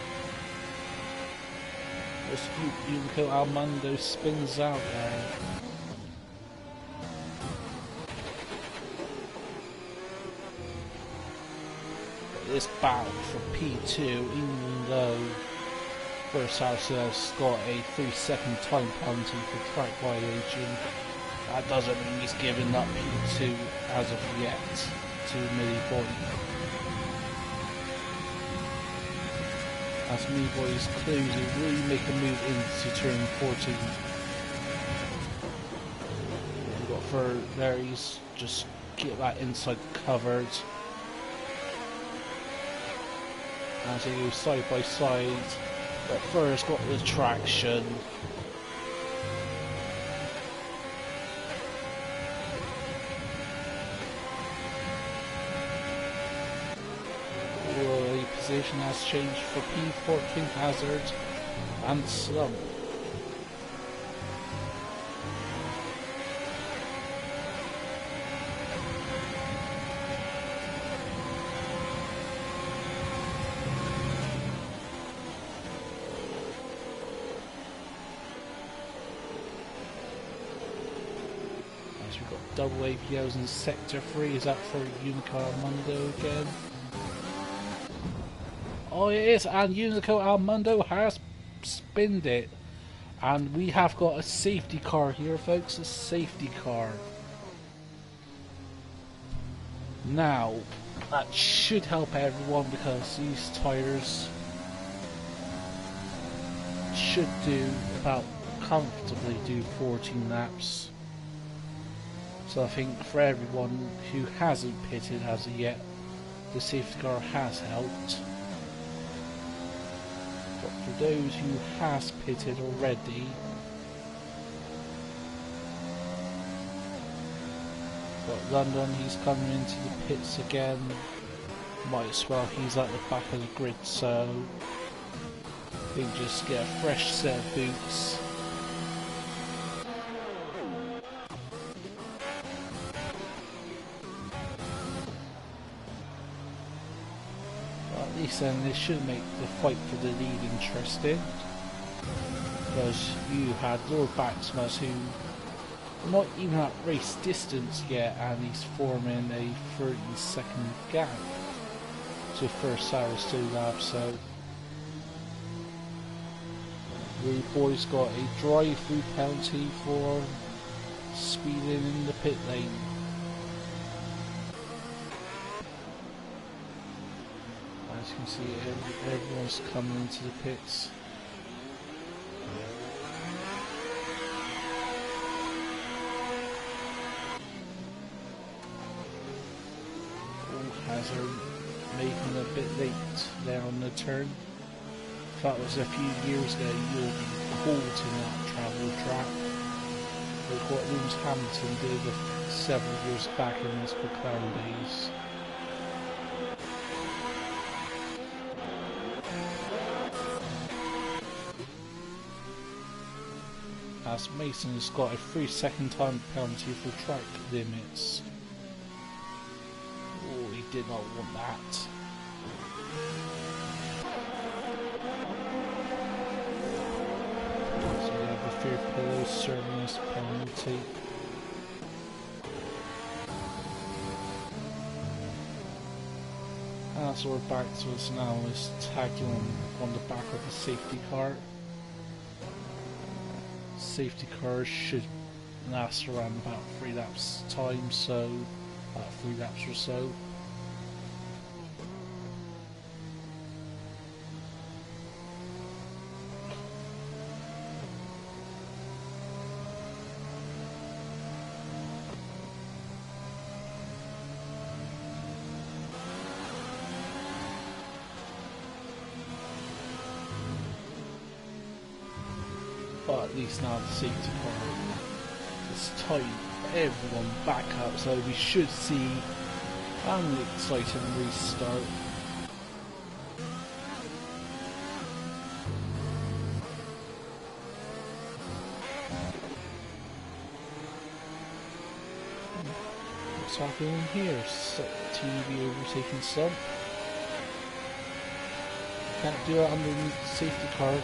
This Yumiko Almundo spins out there. This battle for P2, even though First House has got a 3-second time penalty for track violation, that doesn't mean he's giving up P2 as of yet to Millie Boy. As Millie Boy is closing, really make a move into turn 14. We've got for there, he's just get that inside covered. As they go side by side, but first got the traction. The position has changed for P14 Hazard and Slump. We've got double APOs in sector 3. Is that for Unico Almundo again? Oh, it is, and Unico Almundo has spinned it. And we have got a safety car here, folks. A safety car. Now, that should help everyone because these tyres should do about comfortably do 14 laps. So I think for everyone who hasn't pitted as of yet, the safety car has helped. But for those who has pitted already, got London, he's coming into the pits again. Might as well, he's at the back of the grid, so he can just get a fresh set of boots. Then this should make the fight for the lead interesting, because you had Lord Baxmas who not even at race distance yet, and he's forming a 30-second gap to first Sarah's 2 laps. So the boys got a drive-through penalty for speeding in the pit lane. As you can see, everyone's coming into the pits. Hazard making a bit late there on the turn. If that was a few years ago, you would be caught in that travel track. Look what Lewis Hamilton did several years back in his McLaren days. As Mason has got a 3-second time penalty for track limits. Oh, he did not want that. So we have a third pillow serving this penalty. As we're back to us now, is tagging on the back of the safety car. Safety cars should last around about 3 laps time, so about 3 laps or so. But at least now the safety car is tight, everyone back up, so we should see an exciting restart. What's happening here? TV overtaking Slump. Can't do it underneath the safety car.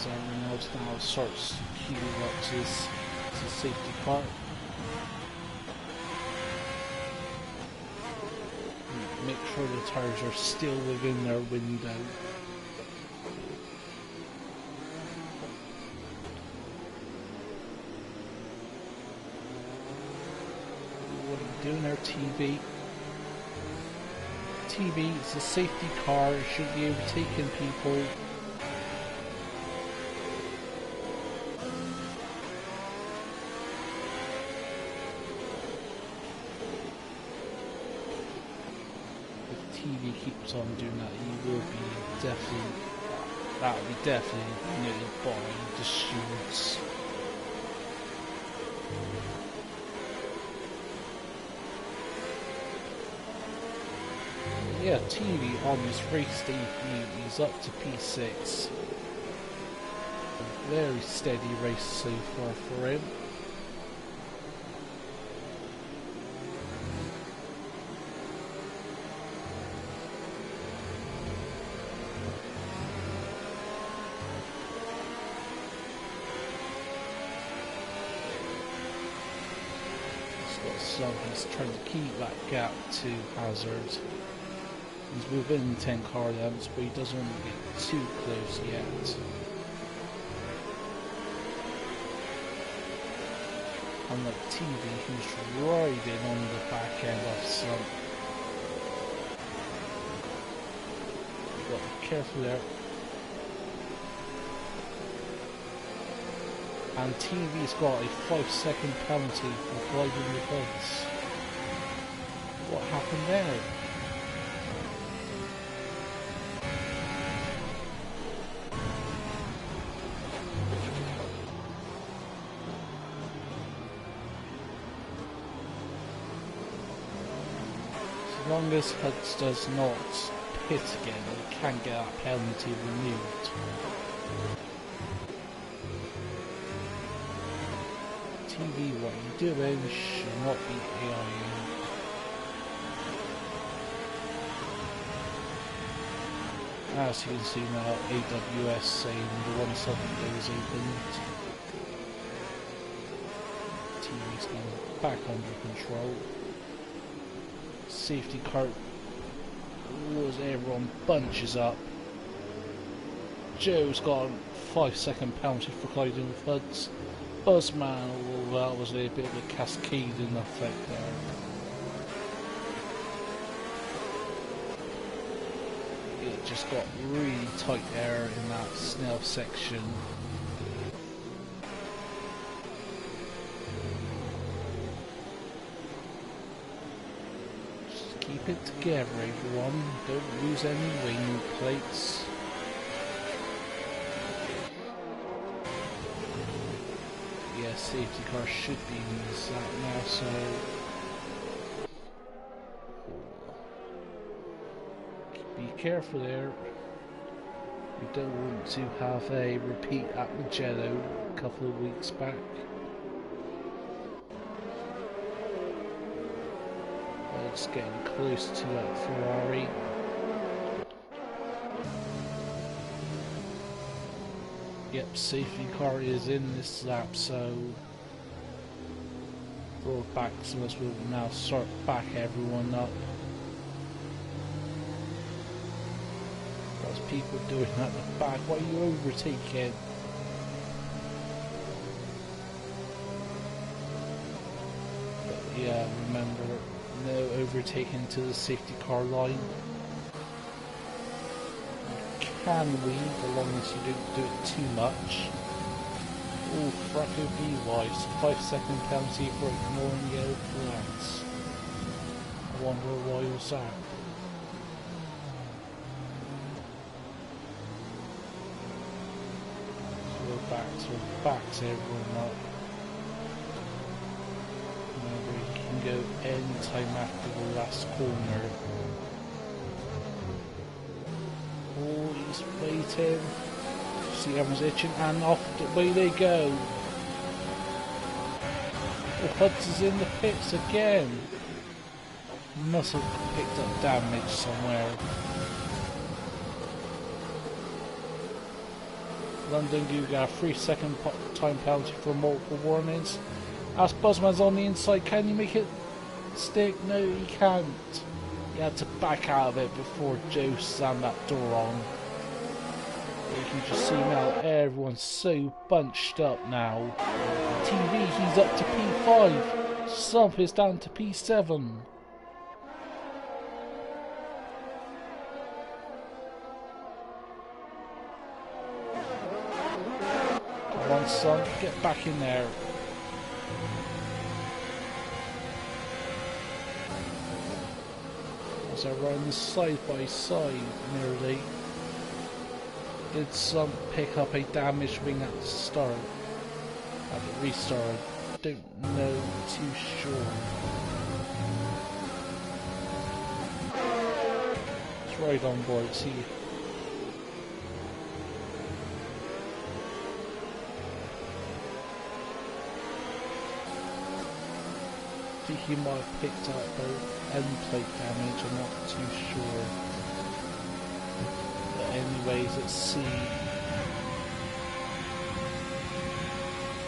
Everyone else now starts queuing up to the safety car. Make sure the tires are still within their window. What are you doing there, TV? TV, it's a safety car, it should be overtaking people. TV keeps on doing that, he will be definitely, that will be definitely nearly by the stewards. Yeah, TV on this race day, he's up to P6. A very steady race so far for him. So he's trying to keep that gap to Hazard. He's within 10 car lengths, but he doesn't want to get too close yet. Unlike TV, who's riding on the back end of some. You've got to be careful there. And TV's got a 5-second penalty for colliding with hoods. What happened there? As long as Hoods does not pit again, he can get that penalty removed. TV, what you're doing should not be AIing. As you can see now, AWS saying the 170 is opened. TV's now back under control. Safety car was everyone bunches up. Joe's got a 5-second penalty for colliding with Hoods. Buzzman, well, that was a bit of a cascading effect there. It just got really tight there in that Snell section. Just keep it together, everyone. Don't lose any wing plates. Safety car should be in this lap now, so be careful there. We don't want to have a repeat at Mugello a couple of weeks back. It's getting close to that Ferrari. Yep, safety car is in this lap, so Lord Maximus will now start back everyone up. There's people doing that at the back. What are you overtaking? But yeah, remember, no overtaking to the safety car line. Can weave as long as you don't do it too much. Oh, Fracco BY, 5-second penalty for ignoring yellow flags. I wonder why was that. backs everyone up. Remember, you can go anytime after the last corner. Oh, he's waiting. See, everyone's itching, and off the way they go. Oh, Hudson's in the pits again. Must have picked up damage somewhere. London, you got a 3-second time penalty for multiple warnings. As Buzzman's on the inside, can you make it stick? No, he can't. He had to back out of it before Joe slammed that door on. You can just see now everyone's so bunched up now. TV, he's up to P5. Sump is down to P7. Come on, son, get back in there. As I run side by side nearly. Did some pick up a damaged wing at the start? At the restart, don't know too sure. It's right on board, see. I think he might have picked up the end plate damage, I'm not too sure. But anyways, let's see.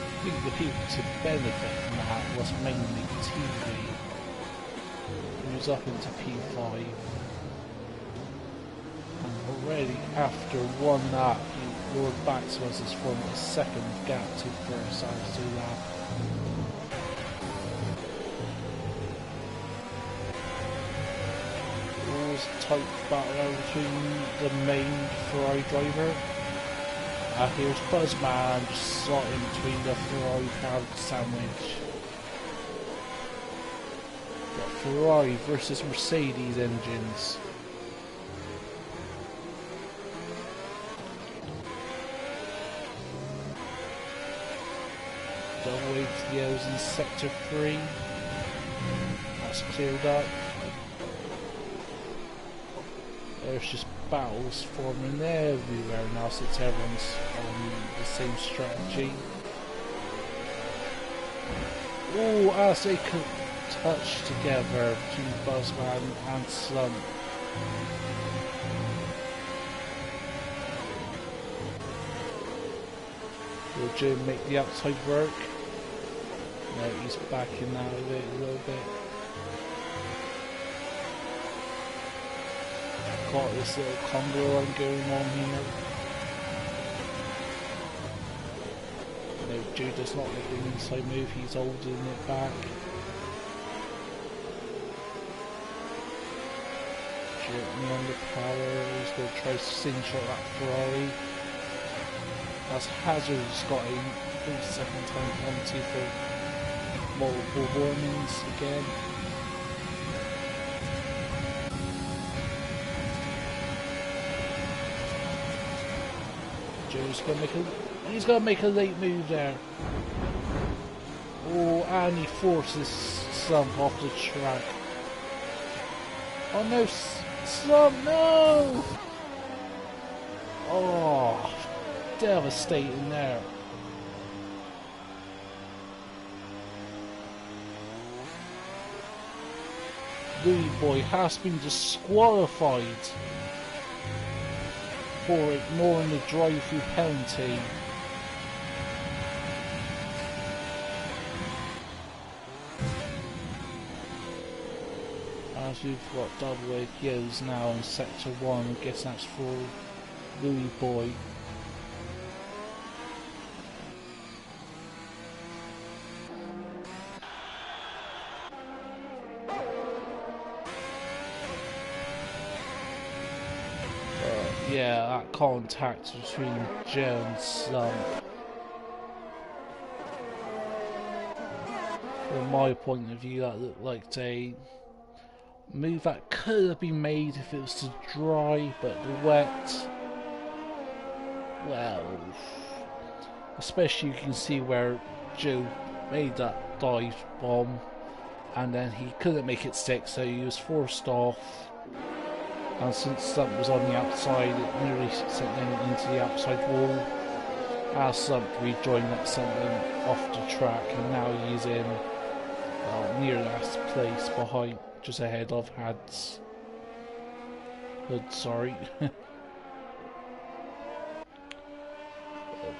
I think the people to benefit from that was mainly TV. He was up into P5. And already after one lap, Lord Baxwas has formed a second gap to first after lap. Tight battle between the main Ferrari driver. Here's Buzzman just slotting between the Ferrari car sandwich. Got Ferrari versus Mercedes engines. Double wave to the O's in sector 3. That's cleared up. There's just battles forming everywhere now since everyone's on the same strategy. Oh, as they could touch together between Buzzman and Slump. Will Joe make the outside work? No, he's backing out of it a little bit. Got this little combo line going on here. No, Joe does not make the inside move, he's holding it back. Jerking on the power, he's going to try to cinch out that Ferrari. As Hazard's got a 3-second time penalty for multiple warnings again. Joe's gonna make a late move there. Oh, and he forces Slump off the track. Oh no, Slump, no! Oh, devastating there. Louis Boy has been disqualified for ignoring the drive-through penalty. As we've got double APOs now in sector 1, I guess that's for Louis Boy. Yeah, that contact between Joe and Slump. From my point of view, that looked like a move that could have been made if it was to dry, but the wet, well, Especially you can see where Joe made that dive bomb and then he couldn't make it stick, so he was forced off. And since something was on the outside, it nearly sent him into the outside wall. As something rejoined that something off the track, and now he's in near last place, behind, just ahead of Hood. Sorry.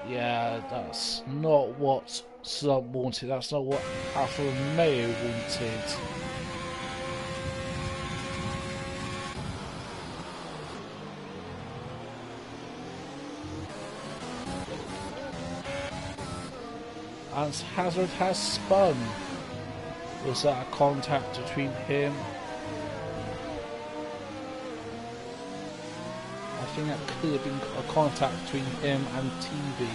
Yeah, that's not what some wanted. That's not what Alfa Romeo wanted. And Hazard has spun. Was that a contact between him? I think that could have been a contact between him and TV.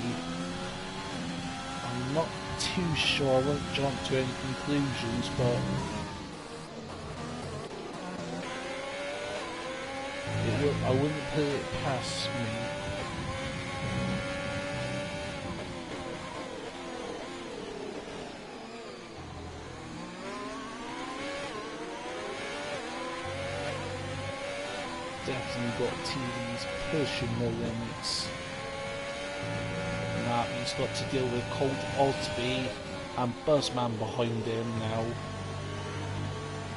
I'm not too sure. I won't jump to any conclusions, but I wouldn't put it past me. Definitely got TV's pushing the limits. Now he's got to deal with Colt Altby and Buzzman behind him now.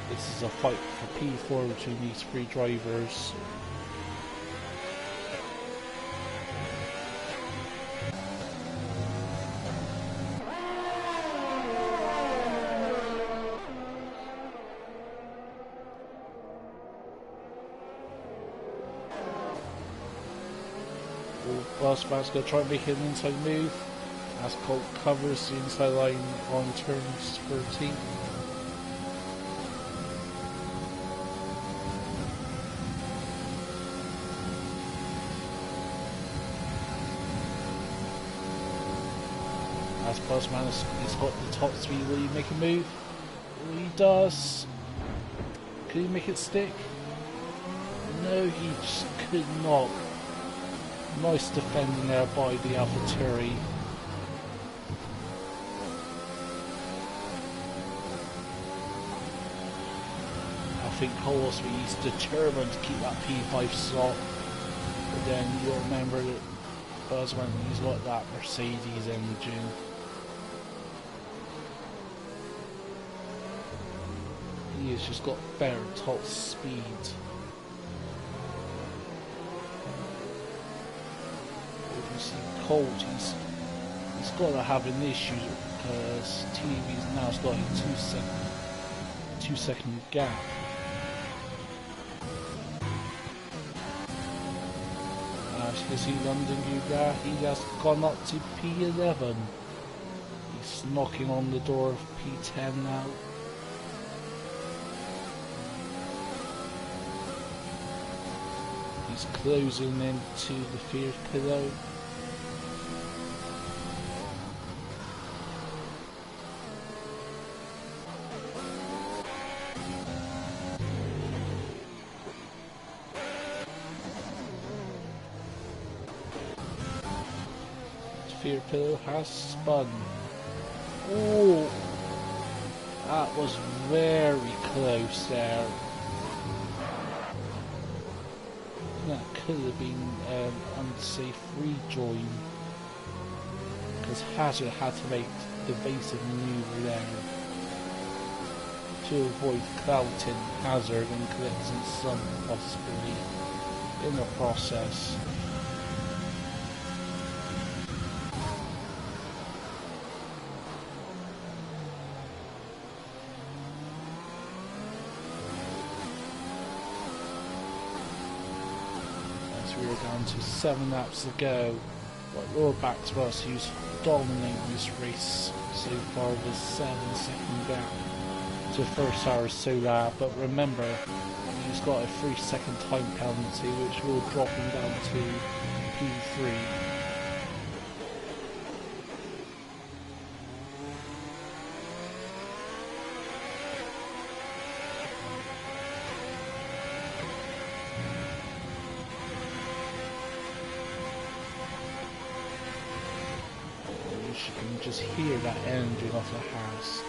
This is a fight for P4 between these three drivers. Buzzman's going to try and make an inside move as Colt covers the inside line on turns 13. As Buzzman has got the top speed, will he make a move? He does. Could he make it stick? No, he just could not. Nice defending there by the AlphaTauri. I think Colosby is determined to keep that P5 slot. But then you'll remember that Buzzman, he's got that Mercedes engine. He has just got better top speed. Colt, he's got to have an issue because TV's now got a 2 second gap. As you can see, London Guga, he has gone up to P11. He's knocking on the door of P10 now. He's closing into the field pillow. Fear pillow has spun. Oh, that was very close there. That could have been an unsafe rejoin because Hazard had to make evasive maneuver there to avoid clouting Hazard and collecting some possibility in the process. We're down to 7 laps to go. But Lord Baxworth, who's dominating this race so far with 7-second gap to first Sarah Solar. But remember, he's got a 3-second time penalty which will drop him down to P3. you can just hear that engine of the house,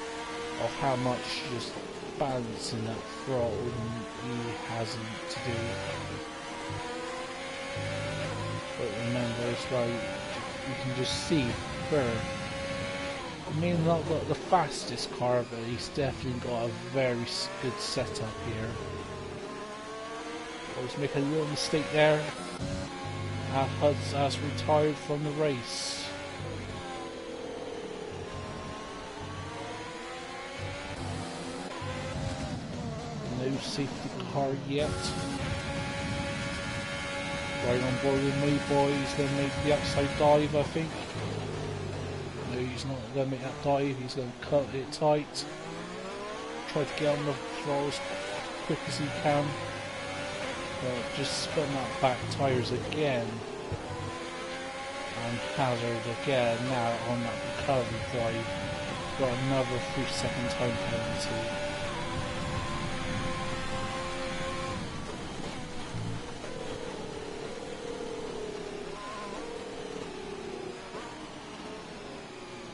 of how much just balancing that throttle he hasn't to do. But remember, it's like you can just see where. I mean, not got the fastest car, but he's definitely got a very good setup here. Always make a little mistake there. Hudds has retired from the race. No safety car yet. Right on board with me, boys. Then make the outside dive, I think. No, he's not going to make that dive. He's going to cut it tight. Try to get on the throttle as quick as he can. Just spun that back tyres again. And hazard again now on that recovery drive. Got another 3-second time penalty.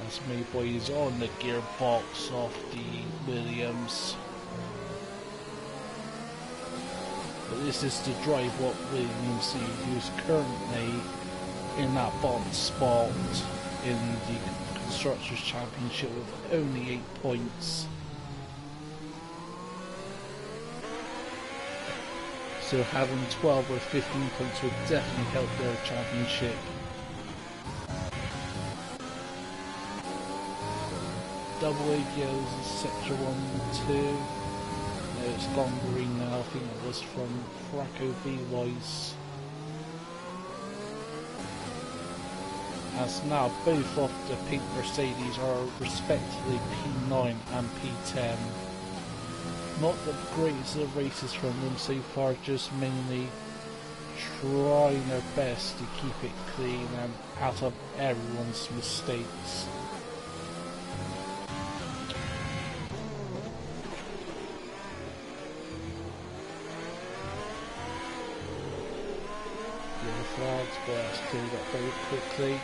That's me, boys, on the gearbox of the Williams. But this is to drive what Williams who's currently in that bottom spot in the Constructors' Championship with only 8 points. So having 12 or 15 points would definitely help their championship. Double AGOs in sector 1 and 2. No, it's gone green now. I think it was from Fracco B-Wise. As now both of the pink Mercedes are respectively P9 and P10. Not the greatest of races from them so far, just mainly trying their best to keep it clean and out of everyone's mistakes. Flags, but that's cleared up very quickly.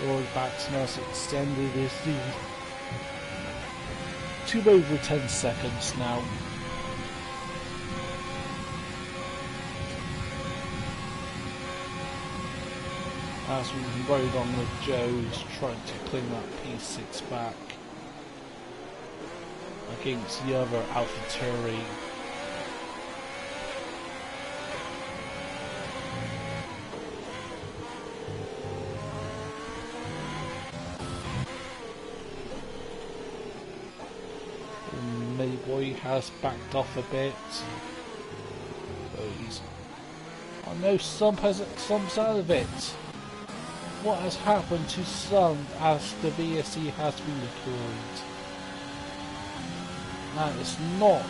All backs now extended his lead to over 10 seconds now. As we rode on with Joe's trying to claim that P6 back against the other AlphaTauri. Mayboy has backed off a bit. But he's... Oh no, Sump Sump's out of it. What has happened to Sump as the VSE has been deployed? That is not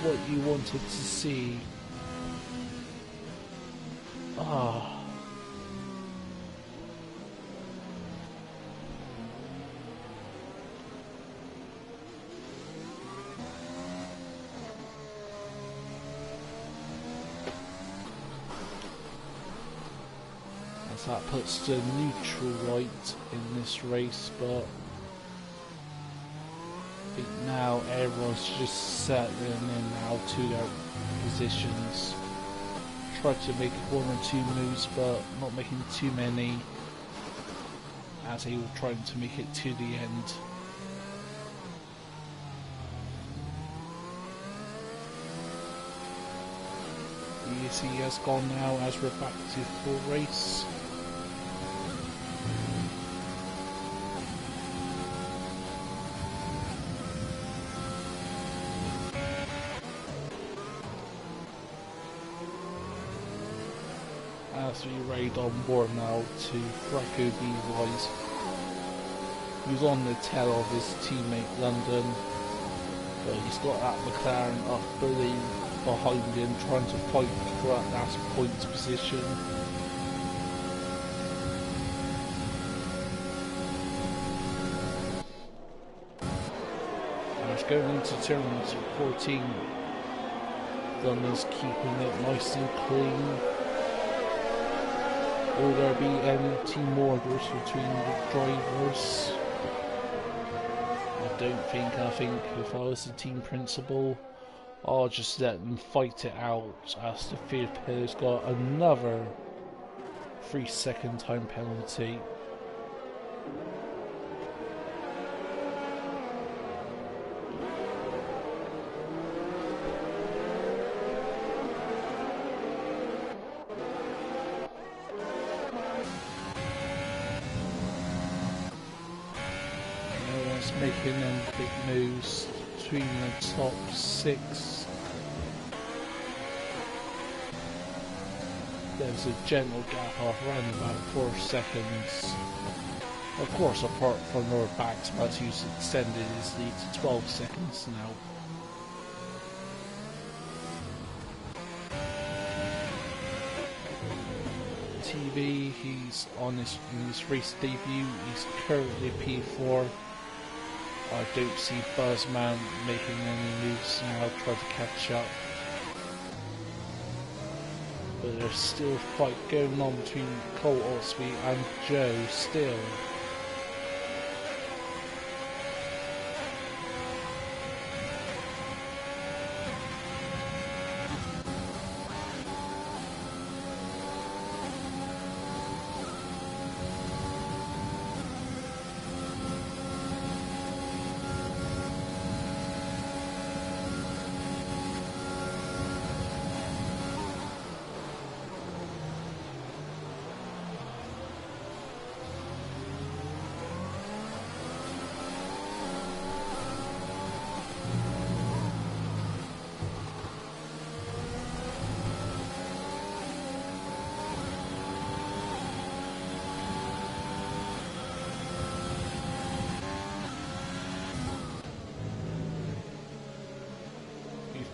what you wanted to see. Ah. That puts the neutral right in this race, but I think now everyone's just settling in now to their positions. Try to make 1 or 2 moves, but not making too many, as he was trying to make it to the end. Yes, he has gone now as we're back to full race. As we raid on board now to Fracco B-Wise, who's on the tail of his teammate London, but he's got that McLaren up behind him, trying to fight for that last point position. And it's going into turn 14. London's keeping it nice and clean. Will there be any team orders between the drivers? I don't think. I think if I was the team principal, I'll just let them fight it out as the third player's got another 3-second time penalty. Making them big moves between the top 6. There's a gentle gap of around about 4 seconds. Of course, apart from Lord Bax, but who's extended his lead to 12 seconds now. TV, he's on in his race debut. He's currently P4. I don't see Buzzman making any moves now, try to catch up. But there's still a fight going on between Cole Otsby and Joe still.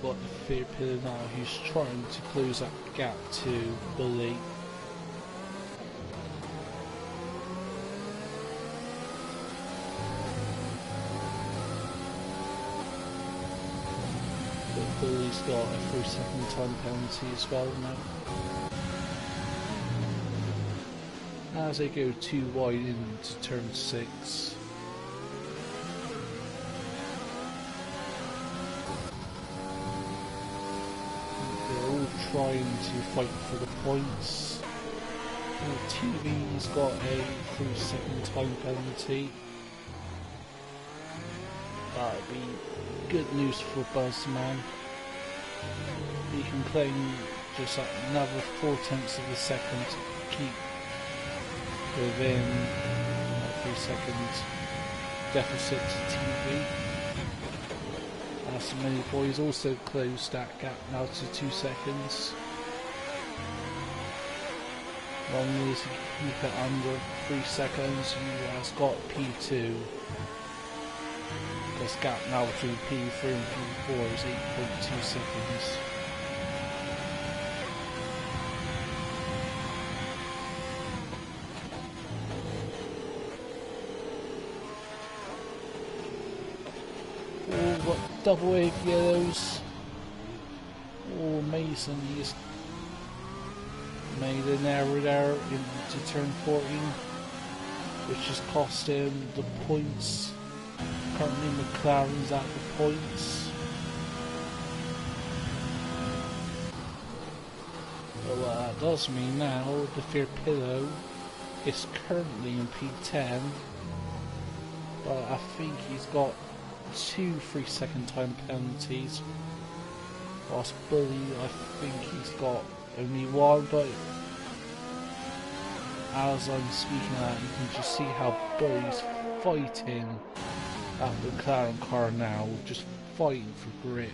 Got the third pillar now, who's trying to close that gap to Bully. But Bully's got a 3-second time penalty as well now. As they go too wide into turn 6. Trying to fight for the points. TV's got a 3-second time penalty. That would be good news for Buzzman. He can claim just another 4/10 of a second to keep within a 3-second deficit to TV. As many boys also closed that gap now to 2 seconds. Long as you keep it under 3 seconds, he has got P2. This gap now between P3 and P4 is 8.2 seconds. Oh, got double wave yellows. Oh, Mason, he's made an error there into turn 14, which has cost him the points. Currently McLaren's at the points. But what that does mean now, the Fear Pillow is currently in P10, but I think he's got 2 3-second time penalties, whilst Bully, I think he's got only 1, but as I'm speaking of that, you can just see how Bully's fighting at the McLaren car now, just fighting for grip.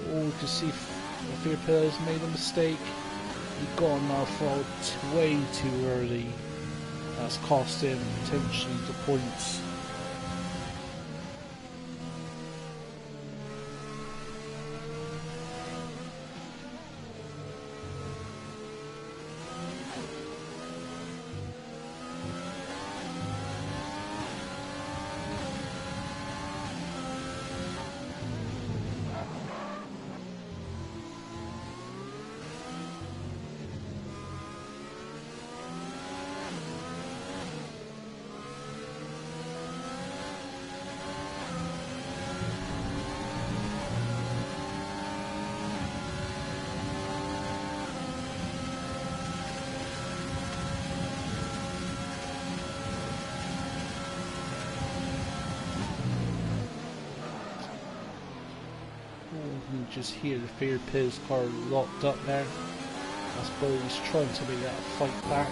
Oh, to see if Fear Pillow's made a mistake. He got on that fault way too early. That's cost him potentially the points. You can just hear the third pace car locked up there. I suppose he's trying to make that fight back.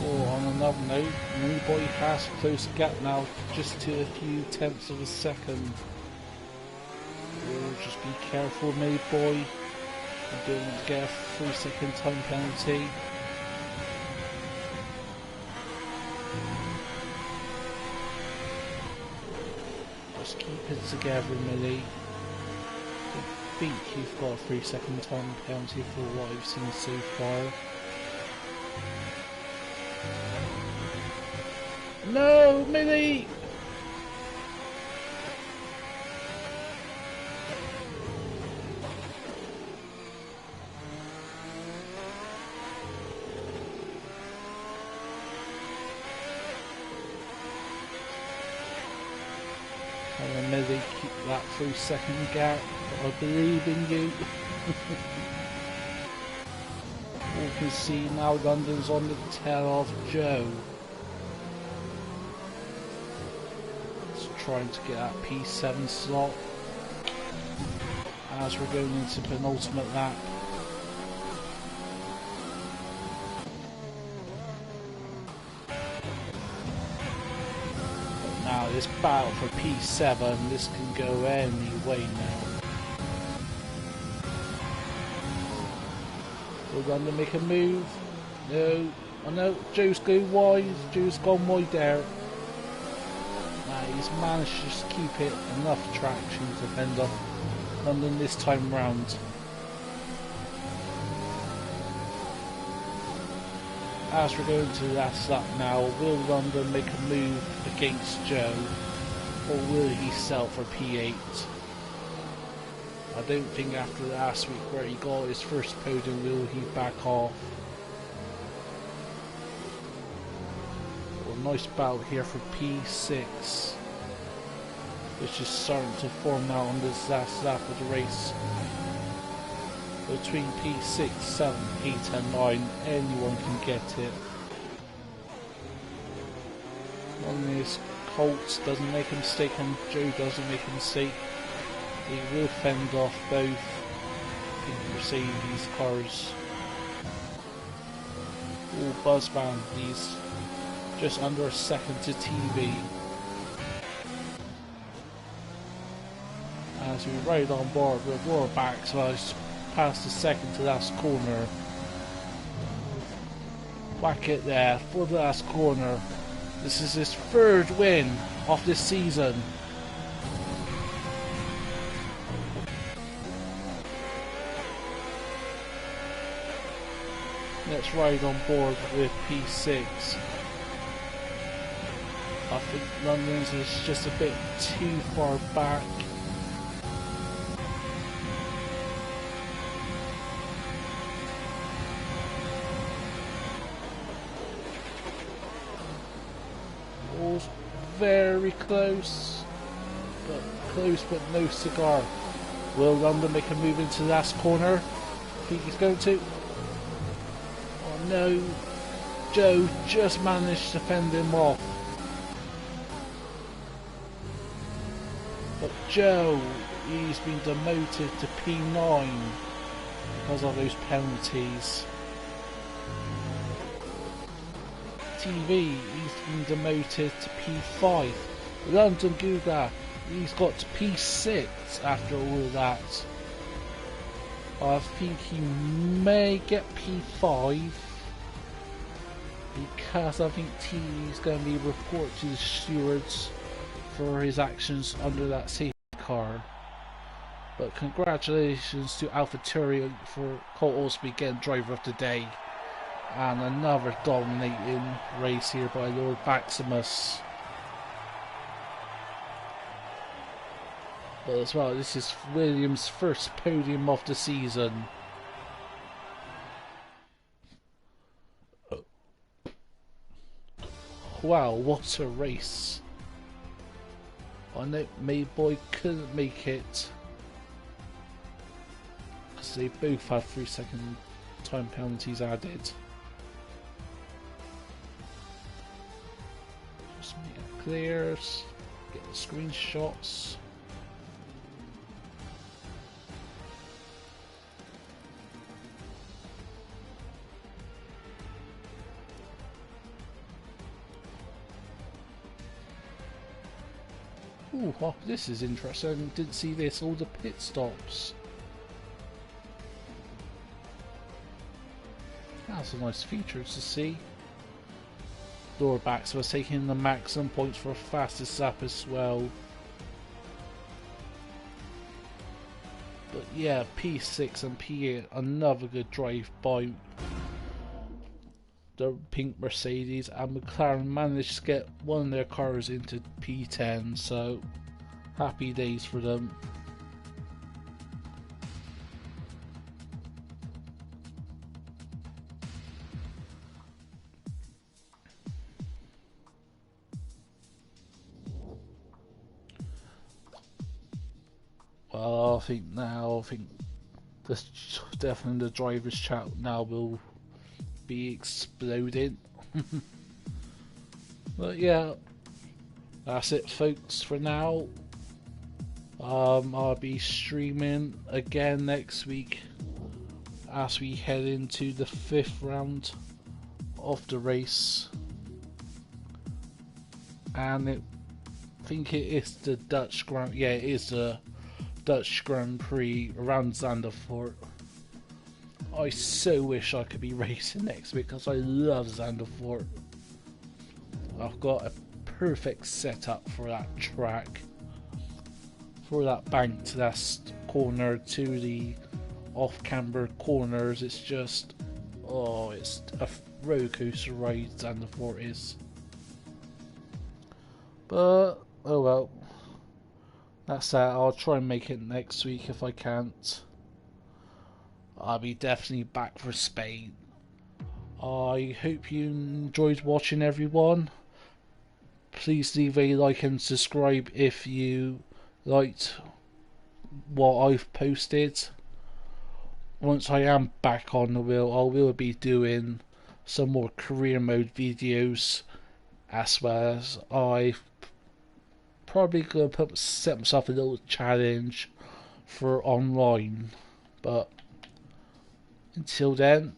Oh, on another note, nobody has to close the gap now, just to a few tenths of a second. Oh, just be careful, mate boy. You don't get a 3-second time penalty. Just keep it together, Millie. I think you've got a 3-second time penalty for what I've seen so far. No, Millie! Come on, Millie, keep that 3-second gap. I believe in you. You can see now London's on the tail of Joe. Trying to get that P7 slot as we're going into penultimate lap. But now this battle for P7, this can go any way now. Will London make a move? No. Oh no, Joe's going wide. Joe's gone wide there. He's managed to just keep it enough traction to fend off London this time round. As we're going to the last lap now, will London make a move against Joe, or will he settle for P8? I don't think after last week where he got his first podium will he back off. Nice battle here for P6, which is starting to form now on this last lap of the race. Between P6, 7, 8 and 9, anyone can get it. Long as Colts doesn't make a mistake and Joe doesn't make a mistake, he will fend off both Mercedes cars. Oh, Buzzman, he's just under a second to TV. As we ride on board with Roar back, so I past the second to last corner. Whack it there for the last corner. This is his third win of this season. Let's ride on board with P6. I think London's is just a bit too far back. All's very close but no cigar. Will London make a move into the last corner? I think he's going to. Oh no, Joe just managed to fend him off. But Joe, he's been demoted to P9 because of those penalties. TV, he's been demoted to P5. London Guga, he's got to P6 after all of that. I think he may get P5 because I think TV is going to be reported to the stewards for his actions under that safety car. But congratulations to AlphaTauri for Colt Osby getting driver of the day, and another dominating race here by Lord Maximus. But as well, this is Williams' first podium of the season. Wow, what a race. I know Mayboy couldn't make it because they both had 3-second time penalties added. Just make a clears. Get the screenshots. Ooh, oh, this is interesting. Didn't see this. All the pit stops. That's a nice feature to see. Door back, so I was taking the maximum points for fastest lap as well. But yeah, P6 and P8, another good drive by the pink Mercedes, and McLaren managed to get one of their cars into P10, so happy days for them. Well, I think this definitely the driver's chat now will be exploding. But yeah, that's it folks for now. I'll be streaming again next week as we head into the 5th round of the race, and I think it is the Dutch Grand. Yeah, it is the Dutch Grand Prix around Zandvoort. I so wish I could be racing next week because I love Zandvoort. I've got a perfect setup for that track, for that bank to that corner to the off-camber corners. It's just, oh, it's a roller coaster ride, Zandvoort is. But oh well, that's that. I'll try and make it next week. If I can't, I'll be definitely back for Spain. I hope you enjoyed watching, everyone. Please leave a like and subscribe if you liked what I've posted. Once I am back on the wheel, I will be doing some more career mode videos, as well as I probably gonna set myself a little challenge for online. But until then,